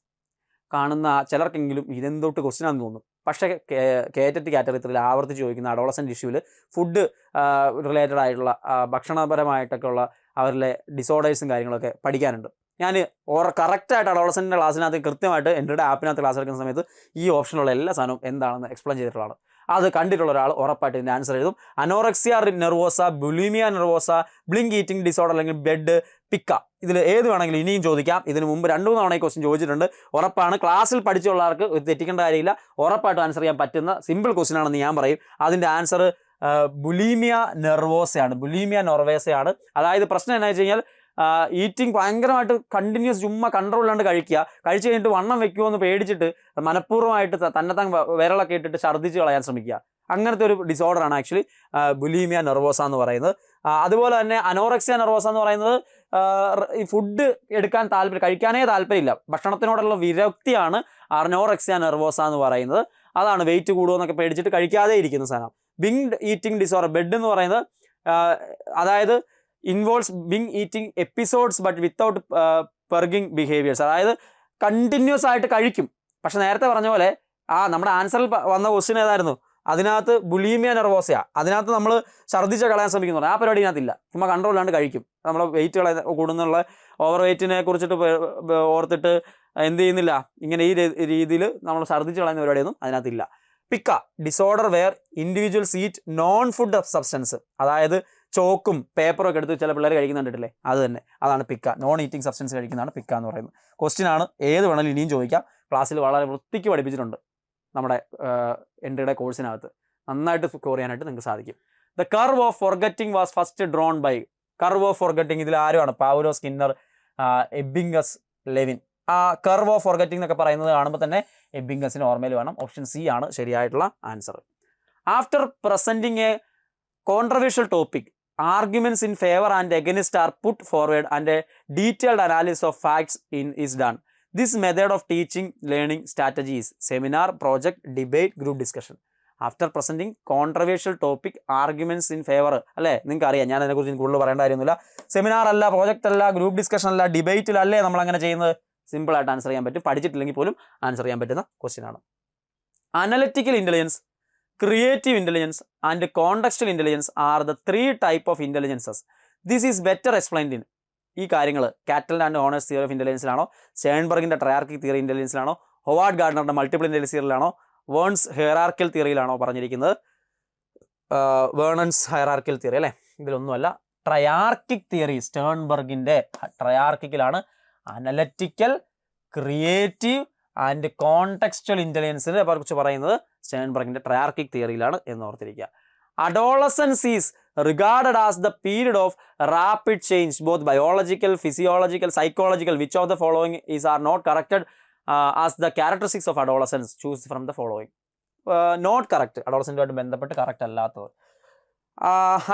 കാണുന്ന ചിലർക്കെങ്കിലും ഇതെന്തോട്ട് ക്വസ്റ്റ്യൻ ആണെന്ന് തോന്നും. പക്ഷേ കേറ്ററ്റ് കാറ്റഗറിയിൽ ആവർത്തിച്ച് ചോദിക്കുന്ന അഡോളസെൻ്റ് ഇഷ്യൂവിൽ ഫുഡ് റിലേറ്റഡ് ആയിട്ടുള്ള ഭക്ഷണപരമായിട്ടൊക്കെ ഉള്ള അവരിലെ ഡിസോർഡേഴ്സും കാര്യങ്ങളൊക്കെ പഠിക്കാനുണ്ട്. ഞാൻ കറക്റ്റായിട്ട് അഡോളസെൻ്റിൻ്റെ ക്ലാസ്സിനകത്ത് കൃത്യമായിട്ട് എൻ്റെ ആപ്പിനകത്ത് ക്ലാസ് എടുക്കുന്ന സമയത്ത് ഈ ഓപ്ഷനുള്ള എല്ലാ സാധനവും എന്താണെന്ന് എക്സ്പ്ലെയിൻ ചെയ്തിട്ടുള്ളതാണ്. അത് കണ്ടിട്ടുള്ള ഒരാൾ ഉറപ്പായിട്ട് ഇതിൻ്റെ ആൻസർ എഴുതും. Anorexia nervosa, bulimia nervosa, blink eating disorder അല്ലെങ്കിൽ ബെഡ് പിക്ക, ഇതിൽ ഏത് വേണമെങ്കിലും ഇനിയും ചോദിക്കാം. ഇതിന് മുമ്പ് 2-3 തവണ ഈ ക്വസ്റ്റ്യൻ ചോദിച്ചിട്ടുണ്ട്. ഉറപ്പാണ് ക്ലാസ്സിൽ പഠിച്ചുള്ളവർക്ക് തെറ്റിക്കേണ്ട കാര്യമില്ല, ഉറപ്പായിട്ടും ആൻസർ ചെയ്യാൻ പറ്റുന്ന സിമ്പിൾ ക്വസ്റ്റ്യൻ ആണെന്ന് ഞാൻ പറയും. അതിൻ്റെ ആൻസർ ബുലീമിയ നെർവോസയാണ്. ബുലീമിയ നെർവോസയാണ്. അതായത് പ്രശ്നം എന്താ വെച്ച് കഴിഞ്ഞാൽ ഈറ്റിംഗ് ഭയങ്കരമായിട്ട് കണ്ടിന്യൂസ് ചുമ്മാ കൺട്രോൾ ഇല്ലാണ്ട് കഴിച്ച് കഴിഞ്ഞിട്ട് വണ്ണം വെക്കുമോ എന്ന് പേടിച്ചിട്ട് മനഃപൂർവ്വമായിട്ട് തന്നെത്താൻ വിരളൊക്കെ ഇട്ടിട്ട് ഛർദ്ദിച്ച് കളയാൻ ശ്രമിക്കുക. അങ്ങനത്തെ ഒരു ഡിസോർഡറാണ് ആക്ച്വലി ബുലീമിയ നെർവോസ എന്ന് പറയുന്നത്. അതുപോലെ തന്നെ അനോറക്സിയ നെർവോസ എന്ന് പറയുന്നത് ഈ ഫുഡ് എടുക്കാൻ കഴിക്കാനേ താല്പര്യമില്ല, ഭക്ഷണത്തിനോടുള്ള വിരക്തിയാണ് അനോറക്സിയ നെർവോസ എന്ന് പറയുന്നത്. അതാണ് വെയിറ്റ് കൂടുമെന്നൊക്കെ പേടിച്ചിട്ട് കഴിക്കാതെ ഇരിക്കുന്ന സാധനം. ബിങ്ഡ് ഈറ്റിംഗ് ഡിസോർഡർ, ബെഡ് എന്ന് പറയുന്നത് അതായത് involves binge eating episodes but without purging behaviours. അതായത് കണ്ടിന്യൂസ് ആയിട്ട് കഴിക്കും. പക്ഷെ നേരത്തെ പറഞ്ഞ പോലെ നമ്മുടെ ആൻസറിൽ വന്ന ക്വസ്റ്റ്യൻ ഏതായിരുന്നു? അതിനകത്ത് ബുലീമിയ നെർവോസയാണ്. അതിനകത്ത് നമ്മൾ ഛർദ്ദിച്ച് കളയാൻ ശ്രമിക്കുന്നു. ആ പരിപാടി ഇതിനകത്തില്ല. ചുമ്മാ കൺട്രോൾ ഇല്ലാണ്ട് കഴിക്കും. നമ്മളെ വെയിറ്റ് കൂടുന്നുള്ള ഓവർ വെയിറ്റിനെ കുറിച്ചിട്ട് ഓർത്തിട്ട് എന്ത് ചെയ്യുന്നില്ല, ഇങ്ങനെ ഈ രീതിയിൽ നമ്മൾ ഛർദ്ദിച്ച് കളയുന്ന പരിപാടിയൊന്നും അതിനകത്തില്ല. Pica, disorder where individuals eat non food substance. അതായത് ചോക്കും പേപ്പറും ഒക്കെ എടുത്ത് ചില പിള്ളേർ കഴിക്കുന്നുണ്ടില്ലേ, അത് തന്നെ, അതാണ് പിക്ക. നോൺ ഈറ്റിംഗ് സബ്സ്റ്റൻസ് കഴിക്കുന്നതാണ് പിക്ക എന്ന് പറയുന്നത്. ക്വസ്റ്റ്യൻ ആണ്, ഏത് വേണമെങ്കിലും ഇനിയും ചോദിക്കാം. ക്ലാസ്സിൽ വളരെ വൃത്തിക്ക് പഠിപ്പിച്ചിട്ടുണ്ട് നമ്മുടെ എൻ്റെ കോഴ്സിനകത്ത്. നന്നായിട്ട് സ്കോർ ചെയ്യാനായിട്ട് നിങ്ങൾക്ക് സാധിക്കും. The curve of forgetting was first drawn by. Curve of forgetting ഇതിൽ ആരുമാണ്? Pavlov Skinner, Ebbinghaus, Lewin. ആ കർവ് ഓഫ് ഫോർഗറ്റിംഗ് എന്നൊക്കെ പറയുന്നത് കാണുമ്പോൾ തന്നെ എബിംഗസിന് ഓർമ്മയിൽ വേണം. ഓപ്ഷൻ സി ആണ് ശരിയായിട്ടുള്ള answer. After presenting A controversial topic, arguments in favor and against are put forward and a detailed analysis of facts is done. This method of teaching learning strategy is seminar, project, debate, group discussion. After presenting controversial topic, arguments in favor, അല്ലേ, നിങ്ങൾക്ക് അറിയാം, ഞാൻ അതിനെക്കുറിച്ച് കൂടുതൽ പറയേണ്ട കാര്യമൊന്നുമില്ല. സെമിനാർ അല്ല, പ്രോജക്റ്റ് അല്ല, ഗ്രൂപ്പ് ഡിസ്കഷൻ അല്ല, ഡിബേറ്റിലല്ലേ നമ്മൾ അങ്ങനെ ചെയ്യുന്നത്. സിമ്പിളായിട്ട് ആൻസർ ചെയ്യാൻ പറ്റും. പഠിച്ചിട്ടില്ലെങ്കിൽ പോലും ആൻസർ ചെയ്യാൻ പറ്റുന്ന ക്വസ്റ്റ്യൻ ആണ്. Analytical intelligence, creative intelligence and contextual intelligence are the 3 type of intelligences. This is better explained in ഈ കാര്യങ്ങൾ കാറ്റൽ ആൻഡ് ഹോണേഴ്സ് തിയറി ഓഫ് ഇൻ്റലിജൻസിലാണോ, സ്റ്റേൺബർഗിൻ്റെ ട്രയാർക്കിക് തിയറി ഇൻ്റലിജൻസിലാണോ, ഹൊവാർഡ് ഗാർഡനറുടെ മൾട്ടിപ്പിൾ ഇൻ്റലിജൻസ് തിയറിയിലാണോ, വേൺസ് ഹെയറാർക്കൽ തിയറിയിലാണോ പറഞ്ഞിരിക്കുന്നത്? വേണൻസ് ഹെയറാർക്കൽ തിയറി അല്ലേ, ഇതിലൊന്നുമല്ല. ട്രയാർക്കിക് തിയറി, സ്റ്റേൺബർഗിൻ്റെ ട്രയാർക്കിക്കിലാണ്. അനലറ്റിക്കൽ, ക്രിയേറ്റീവ് ആൻഡ് കോണ്ടെക്സ്ച്വൽ ഇൻ്റലിജൻസിനെ കുറിച്ച് പറയുന്നത് സ്റ്റേൺബർഗിൻ്റെ ട്രയാർക്കിക് തിയറിയിലാണ് എന്ന് ഓർത്തിരിക്കുക. Adolescence is regarded as the period of rapid change, both biological, physiological, psychological. Which of the following are not corrected as the characteristics of adolescence? Choose from the following. Not correct. Adolescent ബന്ധപ്പെട്ട് കറക്റ്റ് അല്ലാത്തത്.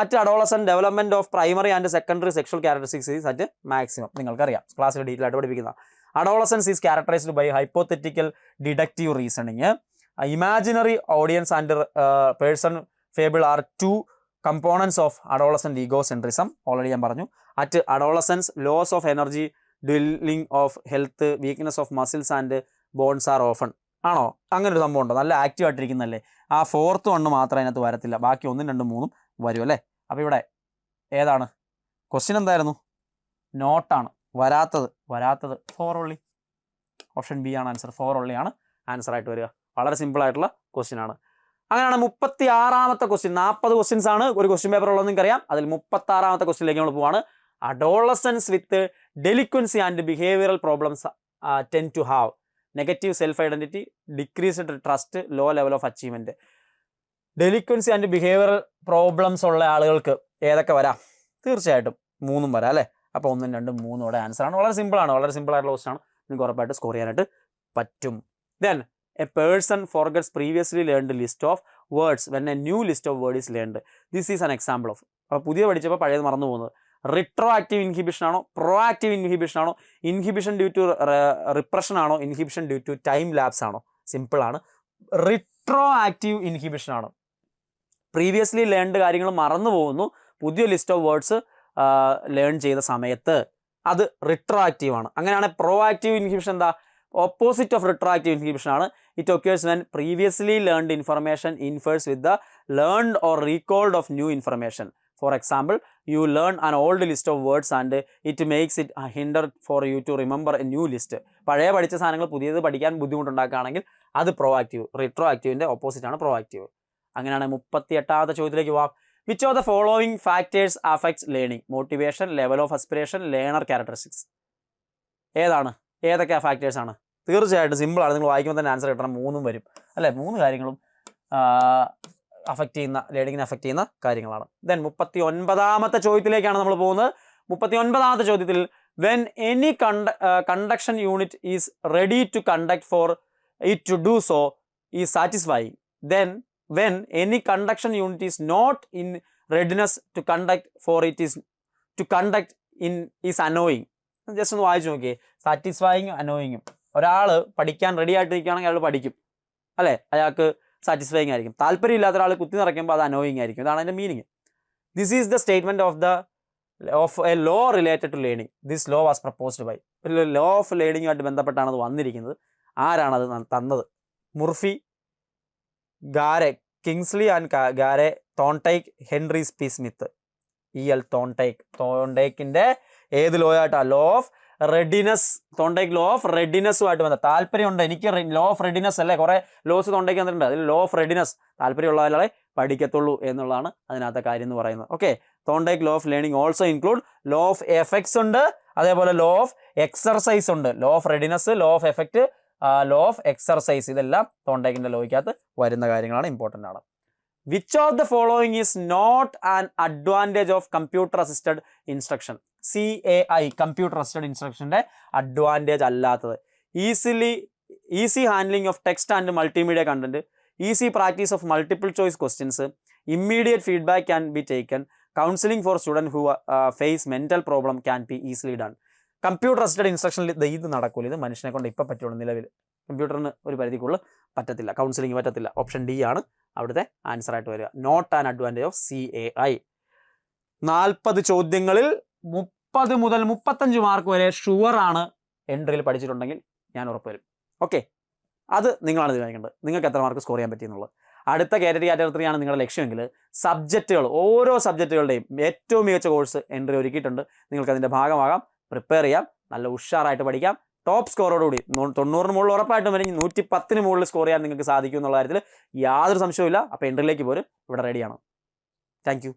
At adolescent, development of primary and secondary sexual characteristics is at maximum. നിങ്ങൾക്കറിയാം, ക്ലാസ്സിൽ ഡീറ്റെയിൽ ആയിട്ട് പഠിപ്പിക്കുന്ന. Adolescence is characterized by hypothetical deductive reasoning. Imaginary audience and person fable are 2 components of adolescent egocentrism. Already ഞാൻ പറഞ്ഞു. At adolescence, loss of energy, dwindling of health, weakness of muscles and bones are often. ആണോ? അങ്ങനെ ഒരു സംഭവം ഉണ്ടോ? നല്ല ആക്റ്റീവ് ആയിട്ടിരിക്കുന്നല്ലേ. ആ 4th വണ്ണ് മാത്രമേ അതിനകത്ത് വരത്തില്ല, ബാക്കി 1, 2, 3 വരും അല്ലേ. അപ്പോൾ ഇവിടെ ഏതാണ് ക്വസ്റ്റ്യൻ? എന്തായിരുന്നു? നോട്ടാണ് വരാത്തത്. 4 only. ഓപ്ഷൻ ബി ആണ് ആൻസർ. 4 only ആണ് ആൻസർ ആയിട്ട് വരിക. വളരെ സിമ്പിൾ ആയിട്ടുള്ള ക്വസ്റ്റ്യൻ ആണ്. അങ്ങനെയാണ് 36ാമത്തെ ക്വസ്റ്റ്യൻ. 40 ക്വസ്റ്റ്യൻസ് ആണ് ഒരു ക്വസ്റ്റ്യൻ പേപ്പർ ഉള്ളതെന്ന് നിങ്ങൾക്കറിയാം. അതിൽ 36ാമത്തെ ക്വസ്റ്റ്യനിലേക്ക് നമ്മൾ പോവാണ്. Adolescents with delinquency and behavioural problems tend to have negative self identity, decreased trust, low level of achievement. Delinquency and behavioural problems ഉള്ള ആളുകൾക്ക് ഏതൊക്കെ വരാം? തീർച്ചയായിട്ടും 3 വരാം അല്ലേ. അപ്പോൾ 1, 2, 3 ആൻസറാണ്. വളരെ സിമ്പിളാണ്, വളരെ സിമ്പിളായിട്ടുള്ള ക്വസ്റ്റ്യൻ ആണ്. നിങ്ങൾക്ക് ഉറപ്പായിട്ട് സ്കോർ ചെയ്യാനായിട്ട് പറ്റും. Then a person forgets previously learned list of words when a new list of word is learned. This is an example of. അപ്പോൾ പുതിയ പഠിച്ചപ്പോൾ പഴയത് മറന്നു പോകുന്നത്. റിട്രോ ആക്റ്റീവ് ഇൻഹിബിഷൻ ആണോ, പ്രോ ആക്റ്റീവ് ഇൻഹിബിഷൻ ആണോ, ഇൻഹിബിഷൻ ഡ്യൂ ടു റിപ്രഷൻ ആണോ, inhibition due to time lapse ആണോ? സിമ്പിളാണ്, റിട്രോ ആക്റ്റീവ് ഇൻഹിബിഷൻ ആണ്. പ്രീവിയസ്ലി ലേൺഡ് കാര്യങ്ങൾ മറന്നു പോകുന്നു, പുതിയ ലിസ്റ്റ് ഓഫ് വേർഡ്സ് ലേൺ ചെയ്ത സമയത്ത് അത് റിട്രോ ആക്റ്റീവ് ആണ്. അങ്ങനെയാണ് പ്രോ ആക്റ്റീവ് ഇൻഹിബിഷൻ എന്താ? ഓപ്പോസിറ്റ് ഓഫ് റിട്രോആക്റ്റീവ് ഇൻഹിബിഷൻ ആണ്. It occurs when previously learned information interferes with the learned or recalled of new information. For example you learn an old list of words and it makes it hinder for you to remember a new list. പഴയ പഠിച്ച സാധനങ്ങൾ പുതിയത് പഠിക്കാൻ ബുദ്ധിമുട്ടുണ്ടാക്കുകയാണെങ്കിൽ അത് പ്രോആക്റ്റീവ്. റിട്രോ ആക്റ്റീവിൻ്റെ ഓപ്പോസിറ്റാണ് പ്രോആക്റ്റീവ്. അങ്ങനെയാണ് 38ാമത്തെ ചോദ്യത്തിലേക്ക് പോവാം. Which of the following factors affects learning? Motivation, level of aspiration, learner characteristics. ഏതാണ്? ഏതൊക്കെ ഫാക്ടേഴ്സ് ആണ്? തീർച്ചയായിട്ടും സിമ്പിളാണ്. നിങ്ങൾ വായിക്കുമ്പോൾ തന്നെ ആൻസർ കിട്ടണം. 3 വരും അല്ലേ? 3 കാര്യങ്ങളും ലേണിങ്ങിനെ അഫക്റ്റ് ചെയ്യുന്ന കാര്യങ്ങളാണ്. ദെൻ 39ാമത്തെ ചോദ്യത്തിലേക്കാണ് നമ്മൾ പോകുന്നത്. 39ാമത്തെ ചോദ്യത്തിൽ when any conduction unit is ready to conduct for it to do so is satisfying, then when any conduction unit is not in readiness to conduct for it is to conduct in is annoying. Just ഒന്ന് വായിച്ചു നോക്കിയേ. സാറ്റിസ്ഫൈയിങ്, അനോയിങ്ങും. ഒരാൾ പഠിക്കാൻ റെഡി ആയിട്ട് നിൽക്കുകയാണെങ്കിൽ അയാൾ പഠിക്കും അല്ലേ? അയാൾക്ക് സാറ്റിസ്ഫൈയിങ് ആയിരിക്കും. താല്പര്യമില്ലാത്ത ഒരാൾ കുത്തി നിറയ്ക്കുമ്പോൾ അത് അനോയിങ് ആയിരിക്കും. ഇതാണ് അതിൻ്റെ meaning. This is the statement of a law related to learning. This law was proposed by. ഒരു ലോ ഓഫ് ലേണിംഗുമായിട്ട് ബന്ധപ്പെട്ടാണ് അത് വന്നിരിക്കുന്നത്. ആരാണത് തന്നത്? Murphy, Garry, Kingsley and Garry, Thorndike, Henry P Smith. EL Thorndike. തോൺടൈക്കിൻ്റെ ഏത് ലോ ആയിട്ടാണ്? Law of readiness. Thorndike law of റെഡിനെസ്സുമായിട്ട് ബന്ധം. താല്പര്യമുണ്ട്, എനിക്ക് ലോ ഓഫ് റെഡിനെസ് അല്ലേ, കുറേ ലോസ് തോൺടൈക്ക് വന്നിട്ടുണ്ട്. അതിൽ ലോ ഓഫ് റെഡിനെസ്, താല്പര്യമുള്ളവരെ പഠിക്കത്തുള്ളൂ എന്നുള്ളതാണ് അതിനകത്തെ കാര്യം എന്ന് പറയുന്നത്. Okay. Thorndike law of learning also include law of effects ഉണ്ട്, അതേപോലെ ലോ ഓഫ് എക്സർസൈസ് ഉണ്ട്. Law of readiness, law of effect, law of exercise, ഇതെല്ലാം തോൺടൈക്കിൻ്റെ ലോയ്ക്കകത്ത് വരുന്ന കാര്യങ്ങളാണ്, ഇമ്പോർട്ടൻ്റ് ആണ്. Which of the following is not an advantage of computer assisted instruction? CAI, computer assisted ഇൻസ്ട്രക്ഷൻ്റെ അഡ്വാൻറ്റേജ് അല്ലാത്തത്. Easy handling of text and multimedia content, easy practice of multiple choice questions, immediate feedback can be taken, counselling for student who face mental problem can be easily done. Computer assisted ഇൻസ്ട്രക്ഷനിൽ ഇത് നടക്കൂല. ഇത് മനുഷ്യനെ കൊണ്ട് ഇപ്പോൾ പറ്റുള്ളൂ. നിലവിൽ കമ്പ്യൂട്ടറിന് ഒരു പരിധിക്കുള്ളിൽ പറ്റത്തില്ല, കൗൺസിലിംഗ് പറ്റത്തില്ല. ഓപ്ഷൻ D ആണ് അവിടുത്തെ ആൻസർ ആയിട്ട് വരിക. Not an advantage of CAI. 40 ചോദ്യങ്ങളിൽ 30 മുതൽ 35 മാർക്ക് വരെ ഷുവറാണ് എൻട്രിയിൽ പഠിച്ചിട്ടുണ്ടെങ്കിൽ ഞാൻ ഉറപ്പ് വരും. ഓക്കെ, അത് നിങ്ങളാണ് തീരുമാനിക്കേണ്ടത്. നിങ്ങൾക്ക് എത്ര മാർക്ക് സ്കോർ ചെയ്യാൻ പറ്റിയെന്നുള്ളത്. അടുത്ത കാറ്റഗറി 3 ആണ് നിങ്ങളുടെ ലക്ഷ്യമെങ്കിൽ സബ്ജക്റ്റുകൾ, ഓരോ സബ്ജക്റ്റുകളുടെയും ഏറ്റവും മികച്ച കോഴ്സ് എൻട്രി ഒരുക്കിയിട്ടുണ്ട്. നിങ്ങൾക്ക് അതിൻ്റെ ഭാഗമാകാം, പ്രിപ്പയർ ചെയ്യാം, നല്ല ഉഷാറായിട്ട് പഠിക്കാം. ടോപ്പ് സ്കോറോടുകൂടി 90-ന് മുകളിൽ ഉറപ്പായിട്ടും വരും. 110-ന് മുകളിൽ സ്കോർ ചെയ്യാൻ നിങ്ങൾക്ക് സാധിക്കും എന്നുള്ള കാര്യത്തിൽ യാതൊരു സംശയവുമില്ല. അപ്പോൾ എൻട്രിയിലേക്ക് പോരും, ഇവിടെ റെഡിയാണ്. Thank you.